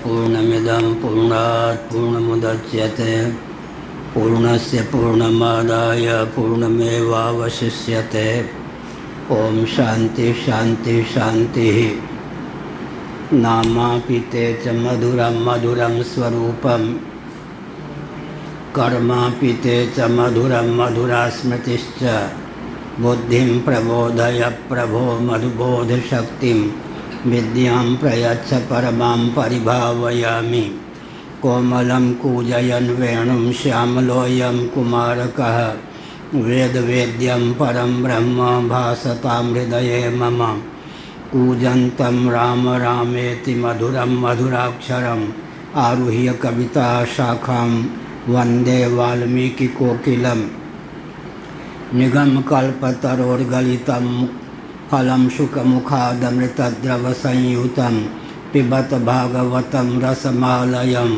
पूर्णमिदं पूर्णात् पूर्णमुदच्यते पूर्णस्य पूर्णमादाय पूर्णमेवावशिष्यते। ओम शांति शांति शांति। नामापिते च मधुरं मधुरं स्वरूपं कर्मापिते च मधुरं मधुरा स्मृतिश्च। बुद्धिं प्रबोधय प्रभो मधुबोधशक्तिं विद्यां प्रयच्छ परमां परिभावयामि। कोमलं कूजयन् वेणुं श्यामलोऽयं कुमारकः वेदवेद्यं परं ब्रह्म भासतां हृदये मम। कूजन्तं राम रामेति मधुरं मधुराक्षरम् आरुह्य कविता शाखां वन्दे वाल्मीकिकोकिलम्। निगमकल्पतरोर्गलितं फलं शुकमुखादमृतद्रवसंयुतं पिबत भागवतं रसमालयं।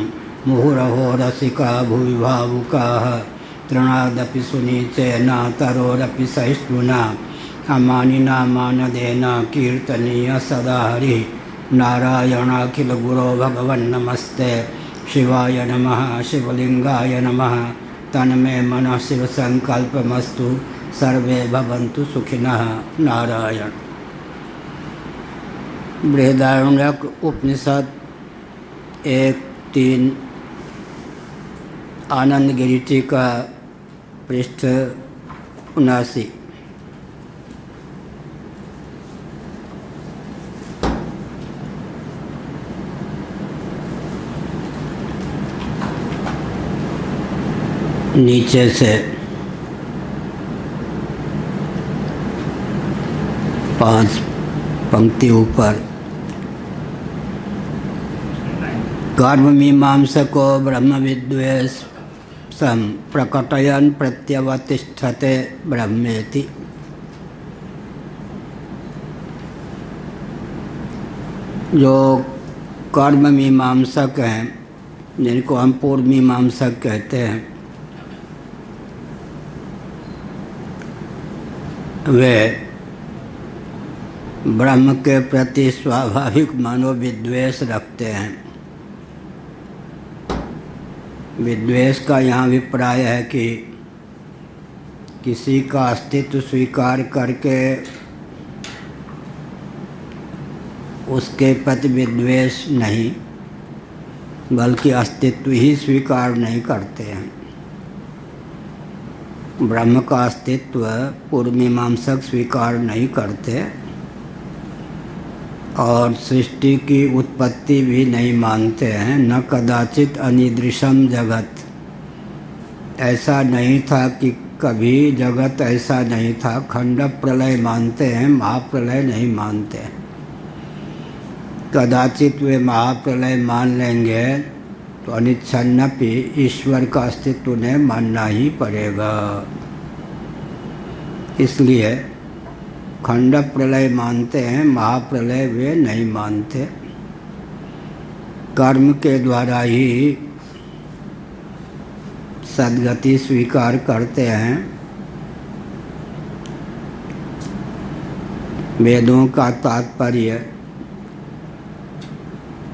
मुहुरहो रसिका भुवि भावुकाः तृणादपि सुनीचेन तरोरपि सहिष्णुना। अमानिना मानदेन कीर्तनीय सदा हरिः। नारायणाखिलगुरो भगवन्नमस्ते शिवाय नमः शिवलिंगाय नमः। तन्मे मनः शिवसंकल्पमस्तु सर्वे भवन्तु सुखिनः। नारायण। बृहदारण्यक उपनिषद 1-3 आनंद गिरि टीका पृष्ठ 79। नीचे से 5 पंक्ति ऊपर। कर्म मीमांसको ब्रह्म विद्वेषं प्रकटयन् प्रत्यवतिष्ठते ब्रह्मेति। जो कर्म मीमांसक हैं, जिनको हम पूर्व मीमांसक कहते हैं, वे ब्रह्म के प्रति स्वाभाविक मनोविद्वेष रखते हैं। विद्वेष का यहाँ अभिप्राय है कि किसी का अस्तित्व स्वीकार करके उसके प्रति विद्वेष नहीं, बल्कि अस्तित्व ही स्वीकार नहीं करते हैं। ब्रह्म का अस्तित्व पूर्व मीमांसक स्वीकार नहीं करते और सृष्टि की उत्पत्ति भी नहीं मानते हैं। न कदाचित अनिदृशम जगत, ऐसा नहीं था कि कभी जगत ऐसा नहीं था। खंड प्रलय मानते हैं, महाप्रलय नहीं मानते। कदाचित वे महाप्रलय मान लेंगे तो अनिच्छन्नपि ईश्वर का अस्तित्व उन्हें मानना ही पड़ेगा। इसलिए खंड प्रलय मानते हैं, महाप्रलय वे नहीं मानते। कर्म के द्वारा ही सद्गति स्वीकार करते हैं। वेदों का तात्पर्य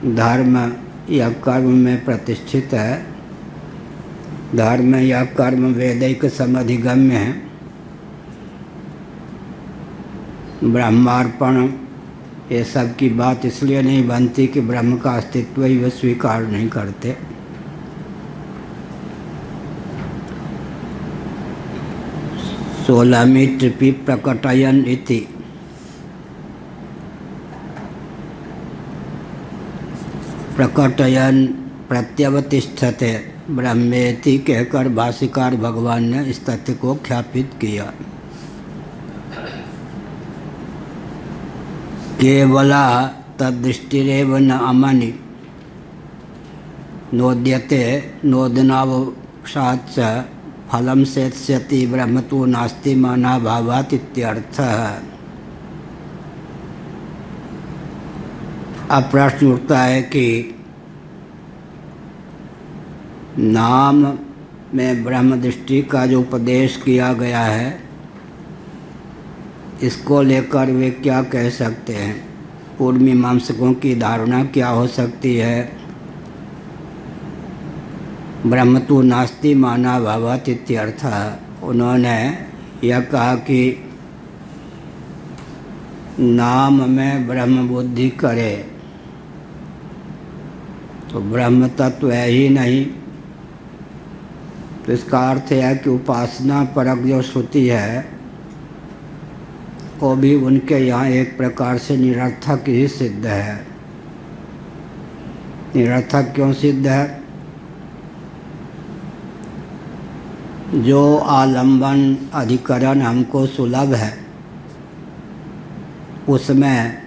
धर्म या कर्म में प्रतिष्ठित है। धर्म या कर्म वैदिक समधिगम्य है। ब्रह्मार्पण ये सब की बात इसलिए नहीं बनती कि ब्रह्म का अस्तित्व ही वे स्वीकार नहीं करते। सोलहवीं टिप्पणी प्रकटयन् इति। प्रकटयन् प्रत्यवतिष्ठते ब्रह्मेति कहकर भाष्यकार भगवान ने इस तथ्य को ख्यापित किया। केवला तद्दृष्टिरेव न अमनि नोद्यते नोदनावसात् च फलं सेत्स्यति ब्रह्म तो नास्ति मानाभावात् इत्यर्थः। अब प्रश्न उठता है कि नाम में ब्रह्म दृष्टि का जो उपदेश किया गया है, इसको लेकर वे क्या कह सकते हैं? पूर्व मीमांसकों की धारणा क्या हो सकती है ब्रह्म तो नास्ति माना भवत इत्यर्थ। उन्होंने यह कहा कि नाम में ब्रह्म बुद्धि करे तो ब्रह्म तत्व है ही नहीं। तो इसका अर्थ है कि उपासना परक जो श्रुति है वो भी उनके यहाँ एक प्रकार से निरर्थक ही सिद्ध है। निरर्थक क्यों सिद्ध है? जो आलंबन अधिकरण हमको सुलभ है उसमें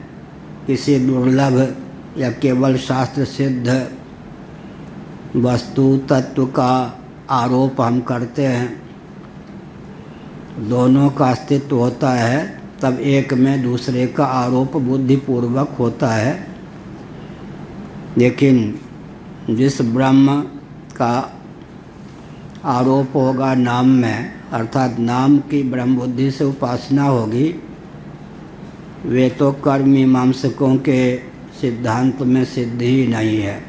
किसी दुर्लभ या केवल शास्त्र सिद्ध वस्तु तत्व का आरोप हम करते हैं। दोनों का अस्तित्व होता है तब एक में दूसरे का आरोप बुद्धिपूर्वक होता है। लेकिन जिस ब्रह्म का आरोप होगा नाम में, अर्थात नाम की ब्रह्म बुद्धि से उपासना होगी, वे तो कर्म मीमांसकों के सिद्धांत में सिद्ध ही नहीं है।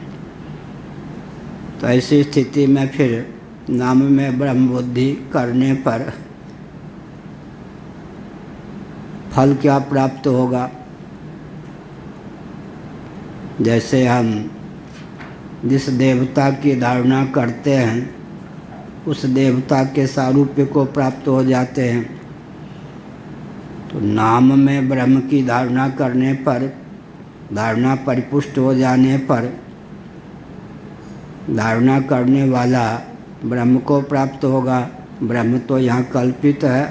तो ऐसी स्थिति में फिर नाम में ब्रह्म बुद्धि करने पर फल क्या प्राप्त होगा? जैसे हम जिस देवता की धारणा करते हैं उस देवता के सारूप्य को प्राप्त हो जाते हैं। तो नाम में ब्रह्म की धारणा करने पर, धारणा परिपुष्ट हो जाने पर धारणा करने वाला ब्रह्म को प्राप्त होगा। ब्रह्म तो यहाँ कल्पित है।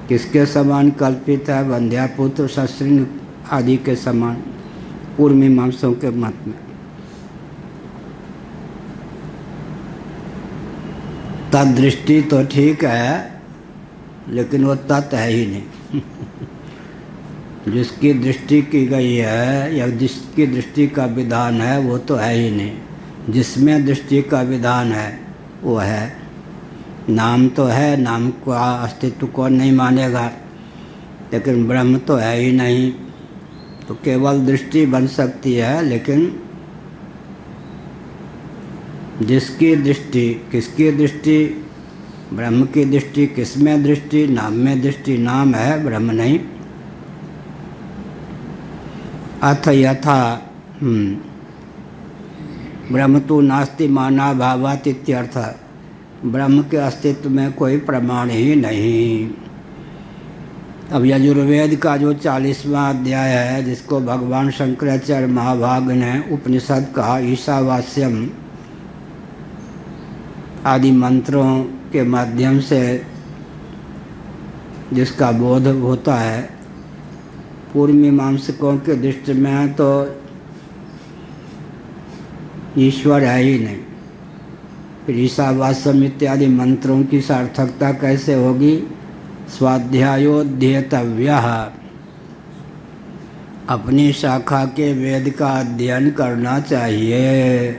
किसके समान कल्पित है? वंध्यापुत्र सश्रृंग आदि के समान, पूर्व मीमांसकों के मत में। तदृष्टि तो ठीक है लेकिन वो तत् है ही नहीं। जिसकी दृष्टि की गई है या जिसकी दृष्टि का विधान है वो तो है ही नहीं। जिसमें दृष्टि का विधान है वो है। नाम तो है, नाम का अस्तित्व कौन नहीं मानेगा, लेकिन ब्रह्म तो है ही नहीं। तो केवल दृष्टि बन सकती है, लेकिन जिसकी दृष्टि, किसकी दृष्टि? ब्रह्म की दृष्टि। किसमें दृष्टि? नाम में दृष्टि। नाम है, ब्रह्म नहीं। अथ यथा ब्रह्म तो नास्ति माना भावात इत्यर्थ। ब्रह्म के अस्तित्व में कोई प्रमाण ही नहीं। अब यजुर्वेद का जो 40वां अध्याय है, जिसको भगवान शंकराचार्य महाभाग ने उपनिषद कहा, ईशावास्यम आदि मंत्रों के माध्यम से जिसका बोध होता है, पूर्व मीमांसकों के दृष्टि में तो ईश्वर है ही नहीं। फिर ईशावास्यम इत्यादि मंत्रों की सार्थकता कैसे होगी? स्वाध्यायोध्येतव्यः, अपनी शाखा के वेद का अध्ययन करना चाहिए।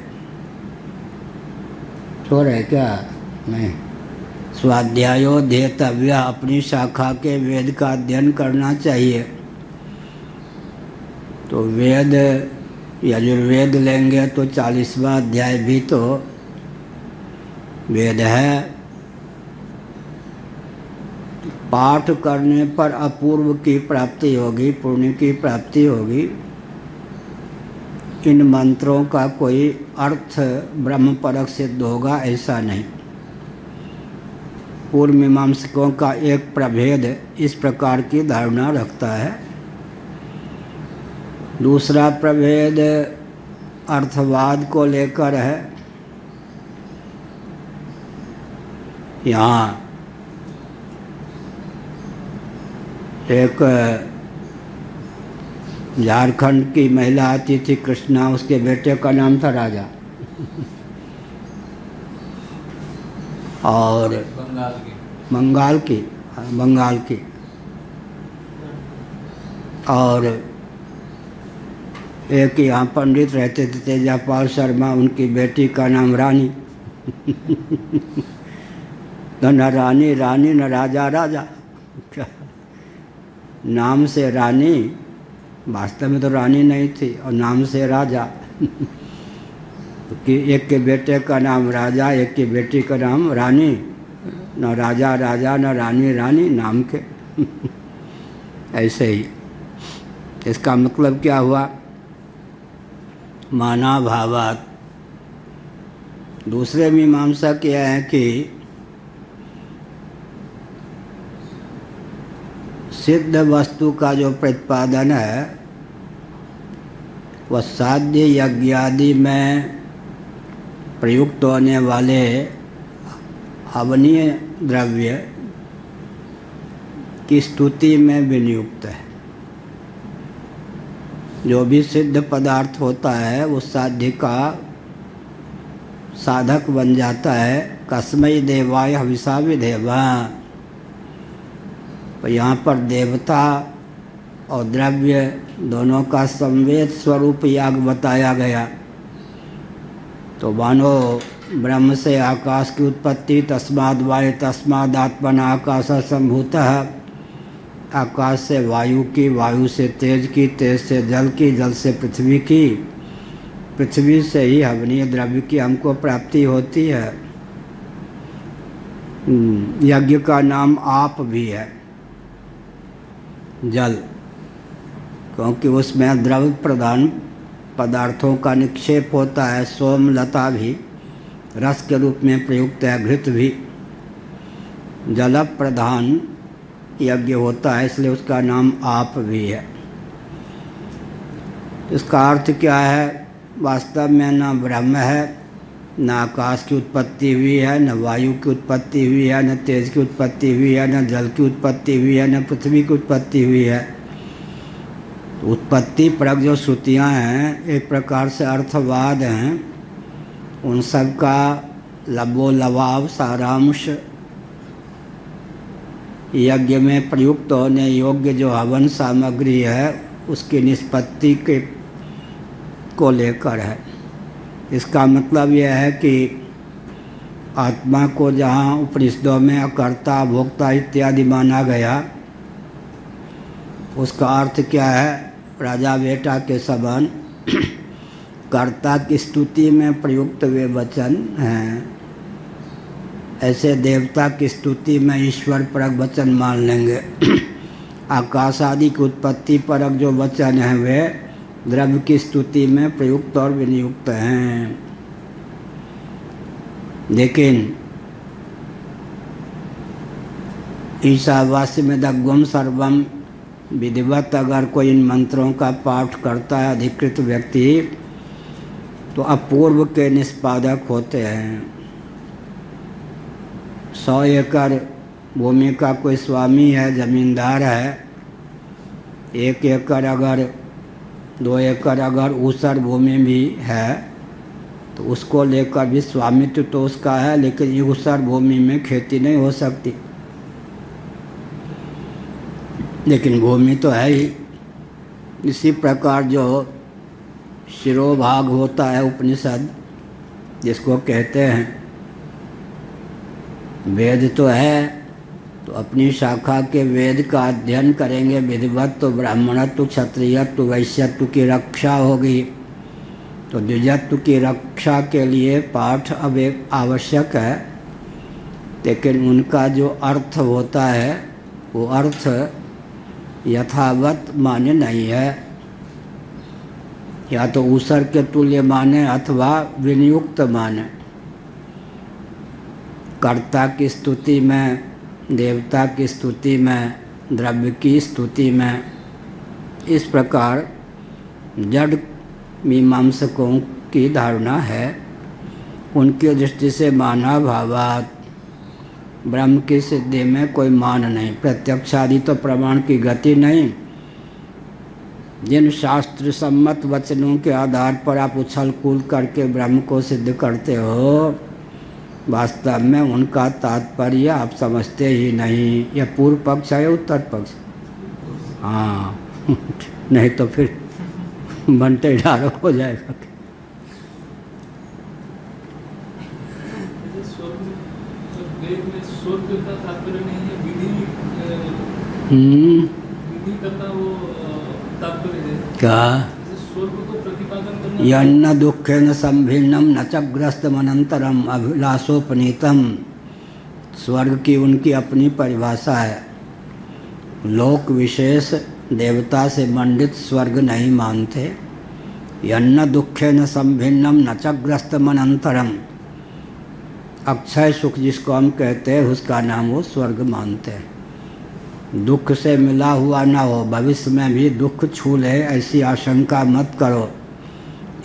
सो रहे क्या? नहीं। स्वाध्यायोध्येतव्यः, अपनी शाखा के वेद का अध्ययन करना चाहिए। तो वेद यजुर्वेद लेंगे तो 40वां अध्याय भी तो वेद है। पाठ करने पर अपूर्व की प्राप्ति होगी, पुण्य की प्राप्ति होगी। इन मंत्रों का कोई अर्थ ब्रह्मपरक सिद्ध होगा ऐसा नहीं। पूर्व मीमांसकों का एक प्रभेद इस प्रकार की धारणा रखता है। दूसरा प्रभेद अर्थवाद को लेकर है। यहाँ एक झारखंड की महिला आती थी, कृष्णा, उसके बेटे का नाम था राजा। और बंगाल की और एक यहाँ पंडित रहते थे तेजापाल शर्मा, उनकी बेटी का नाम रानी। न रानी रानी न राजा राजा। नाम से रानी, वास्तव में तो रानी नहीं थी, और नाम से राजा। कि एक के बेटे का नाम राजा, एक की बेटी का नाम रानी, न राजा राजा न रानी रानी नाम के। ऐसे ही इसका मतलब क्या हुआ? माना भावात। दूसरे मीमांसक यह है कि सिद्ध वस्तु का जो प्रतिपादन है वह साध्य यज्ञादि में प्रयुक्त होने वाले हवनीय द्रव्य की स्तुति में विनियुक्त है। जो भी सिद्ध पदार्थ होता है उस साध्य का साधक बन जाता है। कस्मै देवाय हविषा विधेवा। तो यहाँ पर देवता और द्रव्य दोनों का संवेद स्वरूप याग बताया गया। तो मानो ब्रह्म से आकाश की उत्पत्ति, तस्माद् वायु तस्माद् आत्मना आकाश संभूतः। आकाश से वायु की, वायु से तेज की, तेज से जल की, जल से पृथ्वी की, पृथ्वी से ही हवनीय द्रव्य की हमको प्राप्ति होती है। यज्ञ का नाम आप भी है, जल, क्योंकि उसमें द्रव्य प्रधान पदार्थों का निक्षेप होता है। सोमलता भी रस के रूप में प्रयुक्त है, घृत भी जल प्रधान यज्ञ होता है, इसलिए उसका नाम आप भी है। इसका अर्थ क्या है? वास्तव में न ब्रह्म है, न आकाश की उत्पत्ति हुई है, न वायु की उत्पत्ति हुई है, न तेज की उत्पत्ति हुई है, न जल की उत्पत्ति हुई है, न पृथ्वी की उत्पत्ति हुई है। तो उत्पत्ति परक जो श्रुतियाँ हैं, एक प्रकार से अर्थवाद हैं, उन सब का लबोलवाब सारांश यज्ञ में प्रयुक्त होने योग्य जो हवन सामग्री है उसकी निष्पत्ति के को लेकर है। इसका मतलब यह है कि आत्मा को जहाँ उपनिषदों में अकर्ता भोक्ता इत्यादि माना गया, उसका अर्थ क्या है? राजा बेटा के समान कर्ता की स्तुति में प्रयुक्त वे वचन हैं। ऐसे देवता की स्तुति में ईश्वर परक वचन मान लेंगे। आकाश आदि की उत्पत्ति परक जो वचन हैं वे द्रव्य की स्तुति में प्रयुक्त और विनियुक्त हैं। लेकिन ईशावास्य में दग्वम सर्वम विधिवत अगर कोई इन मंत्रों का पाठ करता है अधिकृत व्यक्ति, तो अपूर्व के निष्पादक होते हैं। 100 एकड़ भूमि का कोई स्वामी है, जमींदार है, 1 एकड़ अगर 2 एकड़ अगर ऊसर भूमि भी है तो उसको लेकर भी स्वामित्व तो उसका है, लेकिन ऊसर भूमि में खेती नहीं हो सकती। लेकिन भूमि तो है ही। इसी प्रकार जो शिरोभाग होता है उपनिषद जिसको कहते हैं, वेद तो है, तो अपनी शाखा के वेद का अध्ययन करेंगे विधिवत, तो ब्राह्मणत्व क्षत्रियत्व वैश्यत्व की रक्षा होगी। तो द्विजत्व की रक्षा के लिए पाठ अब एक आवश्यक है, लेकिन उनका जो अर्थ होता है वो अर्थ यथावत मान्य नहीं है। या तो ऊसर के तुल्य माने अथवा विनियुक्त माने। कर्ता की स्तुति में, देवता की स्तुति में, द्रव्य की स्तुति में, इस प्रकार जड़ मीमांसकों की धारणा है। उनकी दृष्टि से माना भावात, ब्रह्म की सिद्धि में कोई मान नहीं। प्रत्यक्षादि तो प्रमाण की गति नहीं। जिन शास्त्र सम्मत वचनों के आधार पर आप उछल कूद करके ब्रह्म को सिद्ध करते हो, वास्तव में उनका तात्पर्य आप समझते ही नहीं। यह पूर्व पक्ष है या उत्तर पक्ष? हाँ नहीं तो फिर बनते ढारो हो जाएगा। विधि करता वो तात्पर्य है क्या? स्वर्ग को प्रतिपादन करने यन्न दुखेन संभिन्नम न च ग्रस्तमनंतरम अभिलाषोपनीतम। स्वर्ग की उनकी अपनी परिभाषा है। लोक विशेष देवता से मंडित स्वर्ग नहीं मानते। यन्न दुखेन संभिन्नम न च ग्रस्तमनंतरम, अक्षय सुख जिसको हम कहते हैं उसका नाम वो स्वर्ग मानते हैं। दुख से मिला हुआ ना हो, भविष्य में भी दुख छू ले ऐसी आशंका मत करो।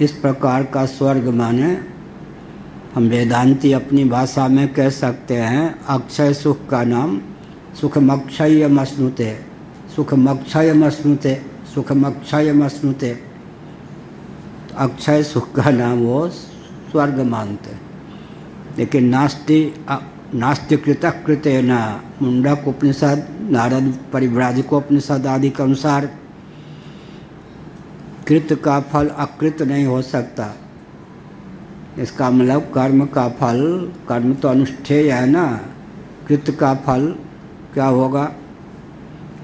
इस प्रकार का स्वर्ग माने हम वेदांती अपनी भाषा में कह सकते हैं अक्षय सुख का नाम सुखमक्षयमश्नुते, सुखमक्षयमश्नुते, सुखमक्षयमश्नुते। अक्षय सुख का नाम वो स्वर्ग मानते। लेकिन नास्ति कृतः कृतेन, मुंडक उपनिषद, नारद परिव्राजकोपनिषद आदि के अनुसार कृत का फल अकृत नहीं हो सकता। इसका मतलब कर्म का फल, कर्म तो अनुष्ठेय है ना, कृत का फल क्या होगा?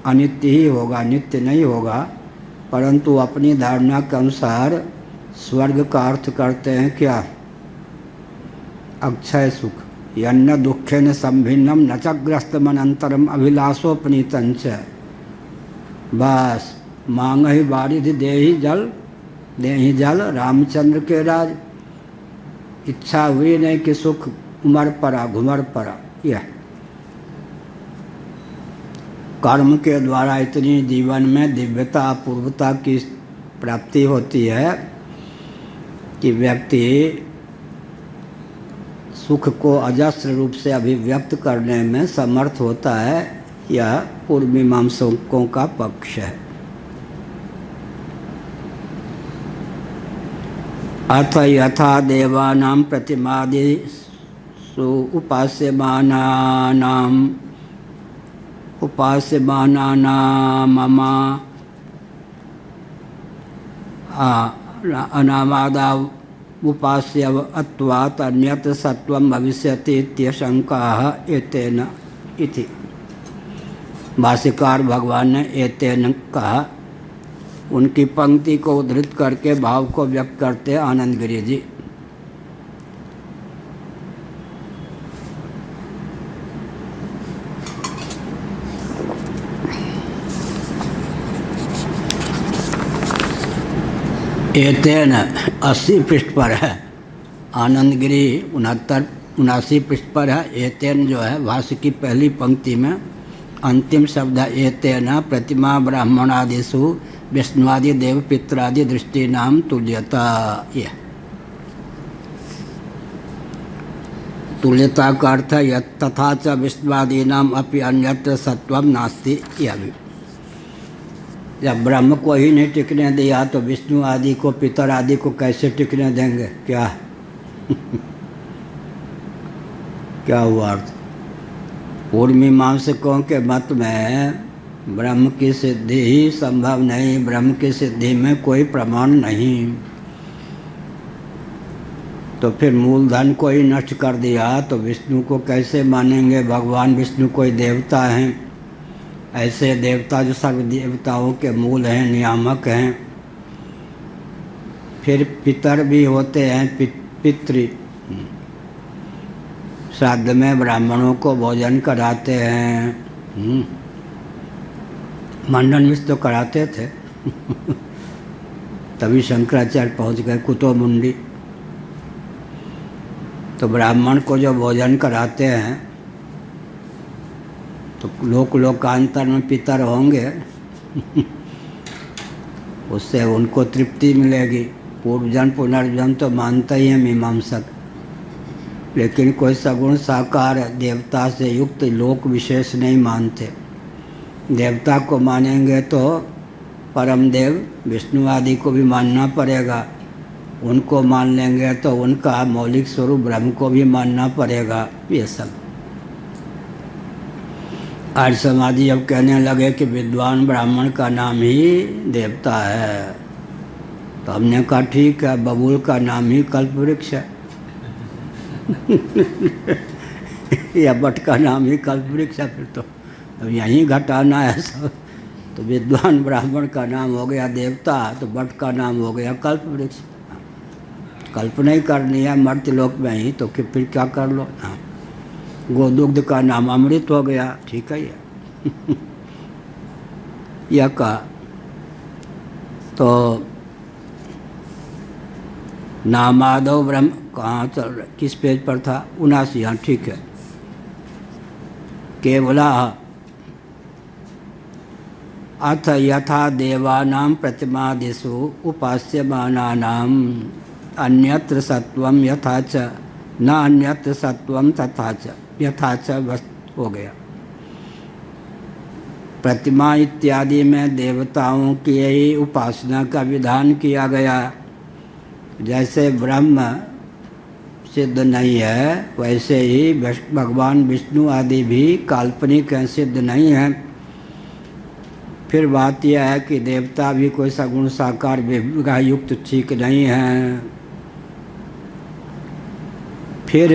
अनित्य ही होगा, नित्य नहीं होगा। परंतु अपनी धारणा के अनुसार स्वर्ग का अर्थ करते हैं क्या? अक्षय सुख। यन्न दुखेन संभिन्नम न च ग्रस्तमनंतरम अभिलाषोपनीतंच। बस मांग ही बारिधि देहि जल रामचंद्र के राज। इच्छा हुई नहीं कि सुख उमड़ पड़ा, घुमड़ पड़ा। यह कर्म के द्वारा इतनी जीवन में दिव्यता अपूर्वता की प्राप्ति होती है कि व्यक्ति सुख को अजस्र रूप से अभिव्यक्त करने में समर्थ होता है। यह पूर्व मीमांसकों का पक्ष है। अथ यथा देवानां प्रतिमादिषु उपास्यमानानां अनामादा उपास्य अत्वात् अन्यत् सत्वं भविष्यति इत्यशंकाः एतेन इति। भाष्यकार भगवान ने एतेन कहा। उनकी पंक्ति को उद्धृत करके भाव को व्यक्त करते आनंद गिरि जी। एतेन 80 पृष्ठ पर है, आनंद गिरि 79 पृष्ठ पर है। एतेन जो है भाष्य की पहली पंक्ति में अंतिम शब्द है एतेन प्रतिमा ब्राह्मणादिषु विष्णुआदि देव पितरादि दृष्टि नाम तुल्यता। यह तुल्यता का अर्थ है तथा च विष्णुआदि नाम अपि अन्यत्र सत्वम नास्ति। यह भी जब ब्रह्म को ही नहीं टिकने दिया तो विष्णु आदि को, पितर आदि को कैसे टिकने देंगे? क्या क्या हुआ अर्थ? पूर्व मीमांसकों के मत में ब्रह्म की सिद्धि ही संभव नहीं, ब्रह्म की सिद्धि में कोई प्रमाण नहीं। तो फिर मूलधन को ही नष्ट कर दिया तो विष्णु को कैसे मानेंगे? भगवान विष्णु कोई देवता हैं? ऐसे देवता जो सर्व देवताओं के मूल हैं, नियामक हैं। फिर पितर भी होते हैं, पितृ। श्राद्ध में ब्राह्मणों को भोजन कराते हैं। मंडन मिश्र तो कराते थे तभी शंकराचार्य पहुंच गए कुतो मुंडी। तो ब्राह्मण को जो भोजन कराते हैं तो लोकांतर में पितर होंगे उससे उनको तृप्ति मिलेगी। पूर्वजन्म पुनर्जन्म तो मानता ही है मीमांसक, लेकिन कोई सगुण साकार देवता से युक्त लोक विशेष नहीं मानते। देवता को मानेंगे तो परम देव विष्णु आदि को भी मानना पड़ेगा। उनको मान लेंगे तो उनका मौलिक स्वरूप ब्रह्म को भी मानना पड़ेगा। ये सब आज समाधि अब कहने लगे कि विद्वान ब्राह्मण का नाम ही देवता है। तो हमने कहा ठीक है, बबूल का नाम ही कल्पवृक्ष है या बट का नाम ही कल्पवृक्ष है। फिर तो अब यहीं घटाना है सब। तो विद्वान ब्राह्मण का नाम हो गया देवता, तो बट का नाम हो गया कल्पवृक्ष। कल्पना ही करनी है मर्त्यलोक में ही, तो फिर क्या कर लो। हाँ, गोदुग्ध का नाम अमृत हो गया, ठीक है ये यह कहा। तो नामादो ब्रह्म कहाँ चल रहा, किस पेज पर था? 79। हाँ ठीक है। केवला अथ यथा देवानां प्रतिमादिषु उपास्यमानानां अन्यत्र सत्वं यथा च न अन्यत्र सत्वं तथा च यथा च बस हो गया। प्रतिमा इत्यादि में देवताओं की ही उपासना का विधान किया गया। जैसे ब्रह्म सिद्ध नहीं है, वैसे ही भगवान विष्णु आदि भी काल्पनिक हैं, सिद्ध नहीं हैं। फिर बात यह है कि देवता भी कोई सगुण साकार विग्रह युक्त ठीक नहीं है। फिर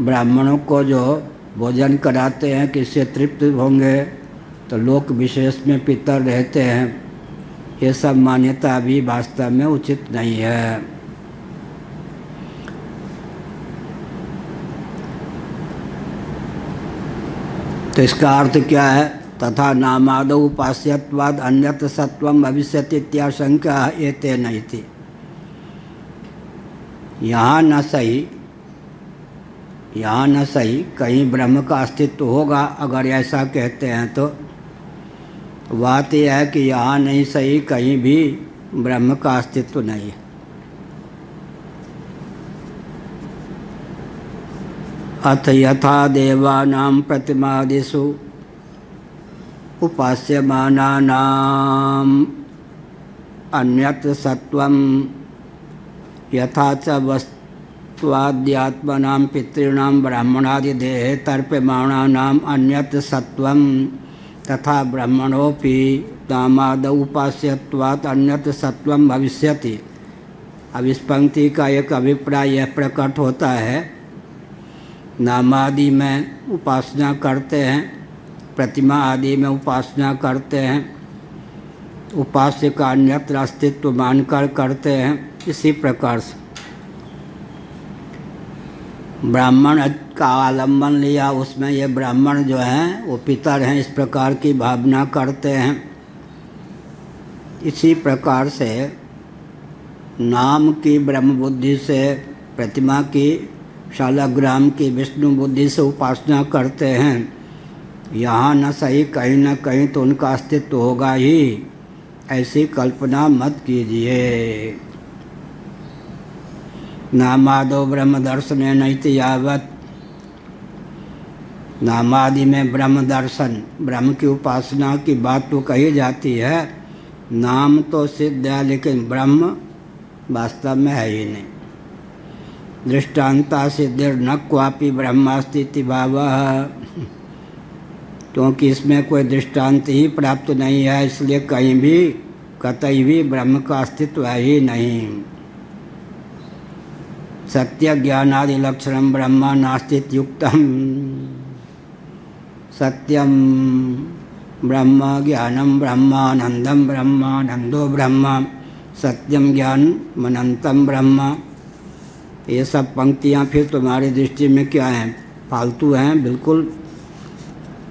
ब्राह्मणों को जो भोजन कराते हैं किससे तृप्त होंगे, तो लोक विशेष में पितर रहते हैं। ये सब मान्यता भी वास्तव में उचित नहीं है। तो इसका अर्थ क्या है? तथा नामादौ उपास्यत्वाद अन्यत्र सत्वम भविष्यति इत्याशंका एते नहीं थी। यहाँ न सही कहीं ब्रह्म का अस्तित्व होगा। अगर ऐसा कहते हैं तो बात यह है कि यहाँ नहीं सही, कहीं भी ब्रह्म का अस्तित्व नहीं है। अथ यथा देवानां प्रतिमादिषु उपास्यमानानां अन्यत्र सत्वं यथा च वस्त्वाद्यात्मनां पितॄणां ब्राह्मणादिदेहे तर्प्यमाणानां अन्यत्र सत्वं तथा ब्रह्मणोऽपि नामादौ उपास्यत्वात् अन्यत्र सत्वं भविष्यति। अब इस पंक्ति का एक अभिप्राय यह प्रकट होता है, नामादि में उपासना करते हैं, प्रतिमा आदि में उपासना करते हैं, उपास्य का अन्यत्र अस्तित्व मानकर करते हैं। इसी प्रकार से ब्राह्मण का आलम्बन लिया, उसमें ये ब्राह्मण जो हैं वो पितर हैं, इस प्रकार की भावना करते हैं। इसी प्रकार से नाम की ब्रह्म बुद्धि से, प्रतिमा की शालग्राम की विष्णु बुद्धि से उपासना करते हैं। यहाँ न सही कहीं न कहीं तो उनका अस्तित्व होगा ही, ऐसी कल्पना मत कीजिए। नामादो ब्रह्म दर्शने नैति यावत, नामादि में ब्रह्म दर्शन, ब्रह्म की उपासना की बात तो कही जाती है। नाम तो सिद्ध है लेकिन ब्रह्म वास्तव में है ही नहीं। दृष्टांता सिद्धिर न क्वापि ब्रह्मास्ति भावः, क्योंकि इसमें कोई दृष्टांत ही प्राप्त नहीं है, इसलिए कहीं भी कतई भी ब्रह्म का अस्तित्व है ही नहीं। सत्य ज्ञानादि लक्षणम ब्रह्म नास्तित्युक्तम, सत्यम ब्रह्म ज्ञानम ब्रह्मानंदम ब्रह्मानंदो ब्रह्म सत्यम ज्ञान अनंतम ब्रह्म। ये सब पंक्तियाँ फिर तुम्हारी दृष्टि में क्या हैं? फालतू हैं बिल्कुल,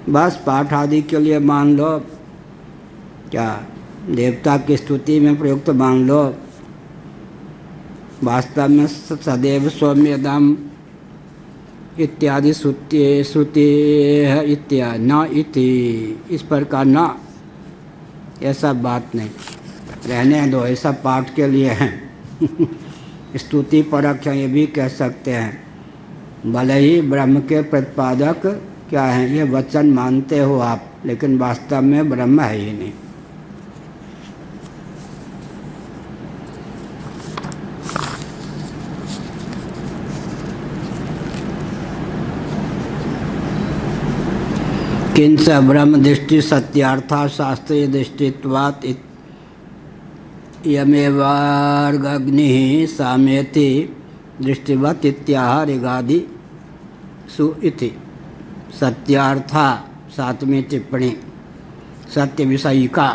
बस पाठ आदि के लिए मान लो, क्या देवता की स्तुति में प्रयुक्त मान लो। वास्तव में सदैव सौम्यदम इत्यादि श्रुति है इत्यादि न इति, इस प्रकार न, ऐसा बात नहीं, रहने दो, ऐसा पाठ के लिए है। स्तुति परक है, ये भी कह सकते हैं। भले ही ब्रह्म के प्रतिपादक क्या हैं, ये वचन मानते हो आप, लेकिन वास्तव में ब्रह्म है ही नहीं। किंच ब्रह्म दृष्टि सत्यार्था शास्त्रीय दृष्टित्वात् यमेवार्गग्निः सामेति दृष्टिवत् इत्याह ऋगादि सु इति। सत्यार्था 7वीं टिप्पणी, सत्य विषयी का।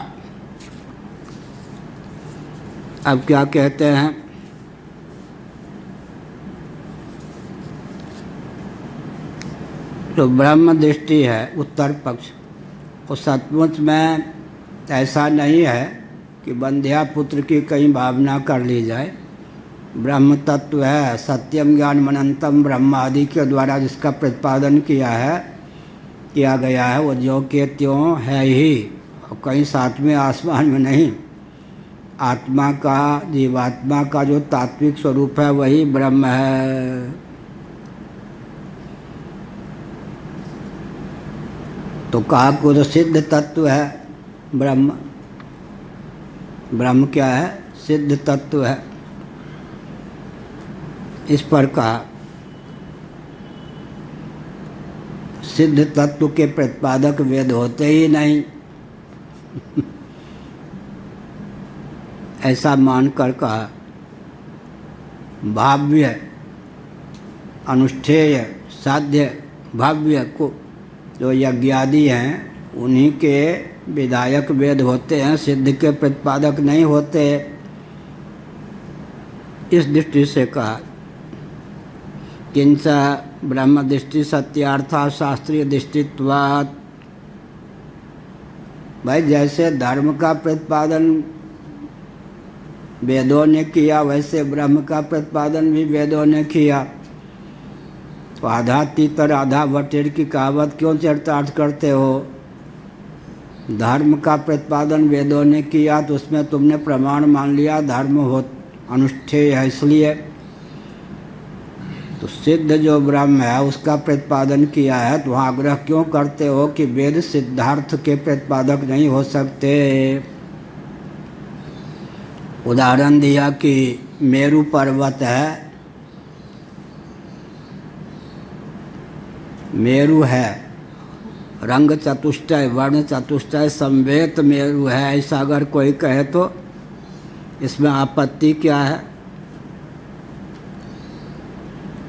अब क्या कहते हैं? जो ब्रह्म दृष्टि है उत्तर पक्ष, वो सचमुच में ऐसा नहीं है कि बंध्या पुत्र की कहीं भावना कर ली जाए। ब्रह्म तत्व है, सत्यम ज्ञान अनंतम ब्रह्म आदि के द्वारा जिसका प्रतिपादन किया गया है, वो जो के त्यों है ही, और कहीं सातवें आसमान में नहीं। आत्मा का, जीवात्मा का जो तात्विक स्वरूप है वही ब्रह्म है। तो कहा कुछ सिद्ध तत्व है ब्रह्म। ब्रह्म क्या है? सिद्ध तत्व है। इस पर कहा सिद्ध तत्व के प्रतिपादक वेद होते ही नहीं। ऐसा मानकर कहा भाव्य, अनुष्ठेय, साध्य, भाव्य को जो यज्ञादि हैं उन्हीं के विधायक वेद होते हैं, सिद्ध के प्रतिपादक नहीं होते। इस दृष्टि से कहा किंच ब्रह्म दृष्टि सत्यार्था शास्त्रीय दृष्टित्वात्। भाई जैसे धर्म का प्रतिपादन वेदों ने किया, वैसे ब्रह्म का प्रतिपादन भी वेदों ने किया। तो आधा तीतर आधा बटेर की कहावत क्यों चरितार्थ करते हो? धर्म का प्रतिपादन वेदों ने किया तो उसमें तुमने प्रमाण मान लिया धर्म हो अनुष्ठेय है, इसलिए तो सिद्ध जो ब्रह्म है उसका प्रतिपादन किया है, तो वहाँ आग्रह क्यों करते हो कि वेद सिद्धार्थ के प्रतिपादक नहीं हो सकते? उदाहरण दिया कि मेरु पर्वत है, मेरु है, रंग चतुष्टय, वर्ण चतुष्टय, संवेत मेरु है, ऐसा अगर कोई कहे तो इसमें आपत्ति क्या है?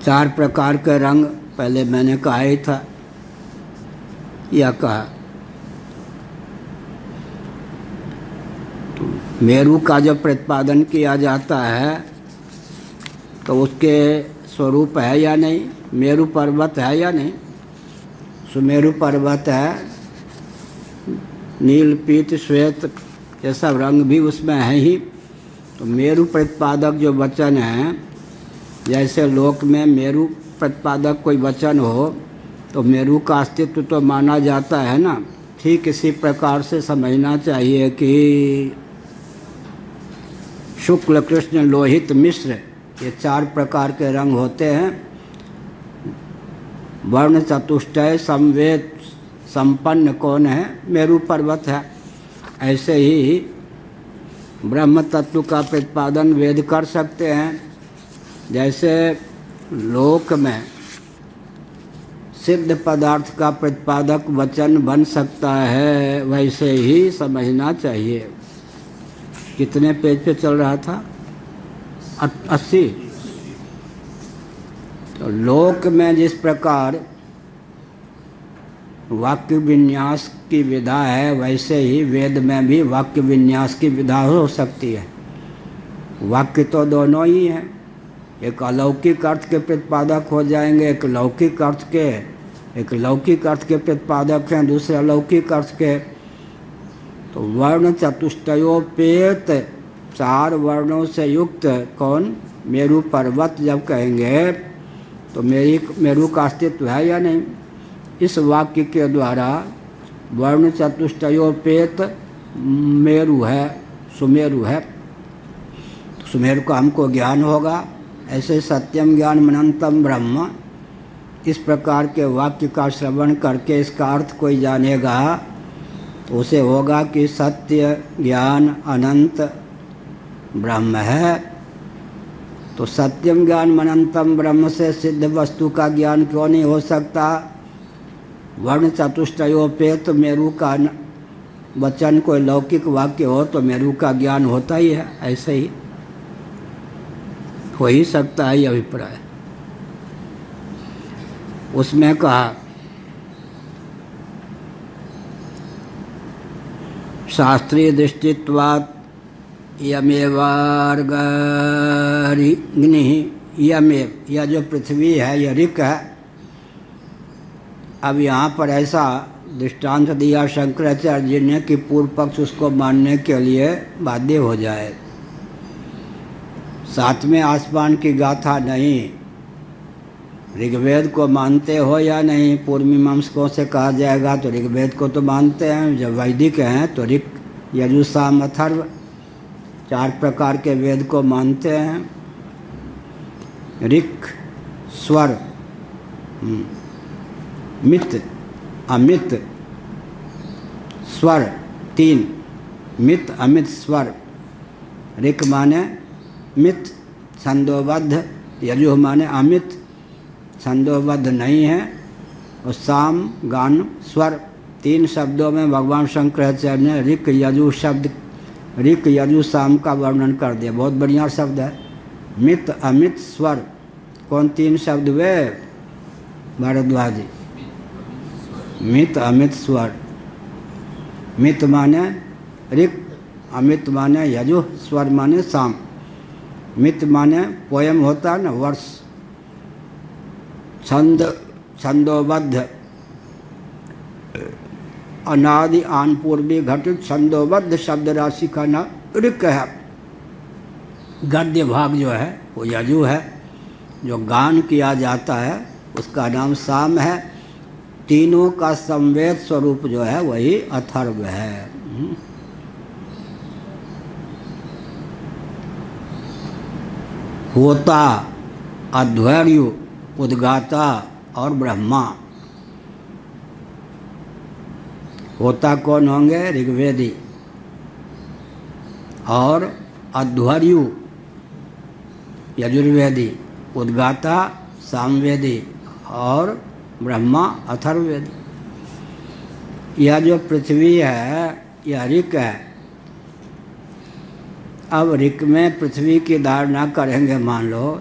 4 प्रकार के रंग पहले मैंने कहा ही था, या कहा तो मेरु का जब प्रतिपादन किया जाता है तो उसके स्वरूप है या नहीं? मेरु पर्वत है या नहीं? सुमेरु पर्वत है, नील पीत श्वेत ये सब रंग भी उसमें है ही। तो मेरु प्रतिपादक जो वचन है, जैसे लोक में मेरु प्रतिपादक कोई वचन हो तो मेरु का अस्तित्व तो माना जाता है ना। ठीक इसी प्रकार से समझना चाहिए कि शुक्ल कृष्ण लोहित मिश्र ये 4 प्रकार के रंग होते हैं। वर्ण चतुष्टय संवेद संपन्न कौन है? मेरु पर्वत है। ऐसे ही ब्रह्म तत्व का प्रतिपादन वेद कर सकते हैं। जैसे लोक में सिद्ध पदार्थ का प्रतिपादक वचन बन सकता है, वैसे ही समझना चाहिए। कितने पेज पे चल रहा था? 80। तो लोक में जिस प्रकार वाक्य विन्यास की विधा है, वैसे ही वेद में भी वाक्य विन्यास की विधा हो सकती है। वाक्य तो दोनों ही हैं, एक अलौकिक अर्थ के प्रतिपादक हो जाएंगे, एक लौकिक अर्थ के, एक लौकिक अर्थ के प्रतिपादक हैं, दूसरे अलौकिक अर्थ के। तो वर्ण चतुष्टयोपेत 4 वर्णों से युक्त कौन? मेरु पर्वत जब कहेंगे तो मेरु का अस्तित्व है या नहीं? इस वाक्य के द्वारा वर्ण चतुष्टयोपेत मेरु है, सुमेरु है, तो सुमेरु का हमको ज्ञान होगा। ऐसे सत्यम ज्ञान अनंतम ब्रह्म, इस प्रकार के वाक्य का श्रवण करके इसका अर्थ कोई जानेगा तो उसे होगा कि सत्य ज्ञान अनंत ब्रह्म है। तो सत्यम ज्ञान अनंतम ब्रह्म से सिद्ध वस्तु का ज्ञान क्यों नहीं हो सकता? वर्ण चतुष्टयोपेत मेरु का वचन कोई लौकिक वाक्य हो तो मेरु का ज्ञान होता ही है, ऐसे ही हो ही सकता है ये अभिप्राय। उसमें कहा शास्त्रीय दृष्टित्वात् यमेवार्गग्नि, यमेव, यह जो पृथ्वी है, यह ऋक है, अब यहाँ पर ऐसा दृष्टांत दिया शंकराचार्य जी ने कि पूर्व पक्ष उसको मानने के लिए बाध्य हो जाए। सातवें आसमान की गाथा नहीं, ऋग्वेद को मानते हो या नहीं, पूर्व मीमांसकों से कहा जाएगा तो ऋग्वेद को तो मानते हैं, जब वैदिक हैं तो ऋग यजु साम अथर्व 4 प्रकार के वेद को मानते हैं। ऋक् स्वर मित अमित स्वर 3, मित अमित स्वर। ऋक् माने मित छंदोबद्ध, यजु माने अमित छंदोबद्ध नहीं है, और साम गान स्वर। 3 शब्दों में भगवान शंकराचार्य ने ऋक् यजु शब्द, ऋक् यजु साम का वर्णन कर दिया। बहुत बढ़िया शब्द है, मित अमित स्वर। कौन 3 शब्द वे भारद्वाज जी? मित अमित स्वर। मित माने ऋक्, अमित माने यजु, स्वर माने साम। मित माने पोयम होता है ना, वर्ष, छंद, छंदोबद्ध, अनादि आन पूर्वी घटित छंदोबद्ध शब्द राशि का नाम ऋक् है। गद्य भाग जो है वो यजु है, जो गान किया जाता है उसका नाम साम है। तीनों का संवेद स्वरूप जो है वही अथर्व है। होता, अध्वर्यु, उद्गाता और ब्रह्मा। होता कौन होंगे? ऋग्वेदी। और अध्वर्यु यजुर्वेदी, उद्गाता सामवेदी और ब्रह्मा अथर्ववेदी। यह जो पृथ्वी है यह ऋक् है। अब ऋक् में पृथ्वी की धारणा करेंगे मान लो,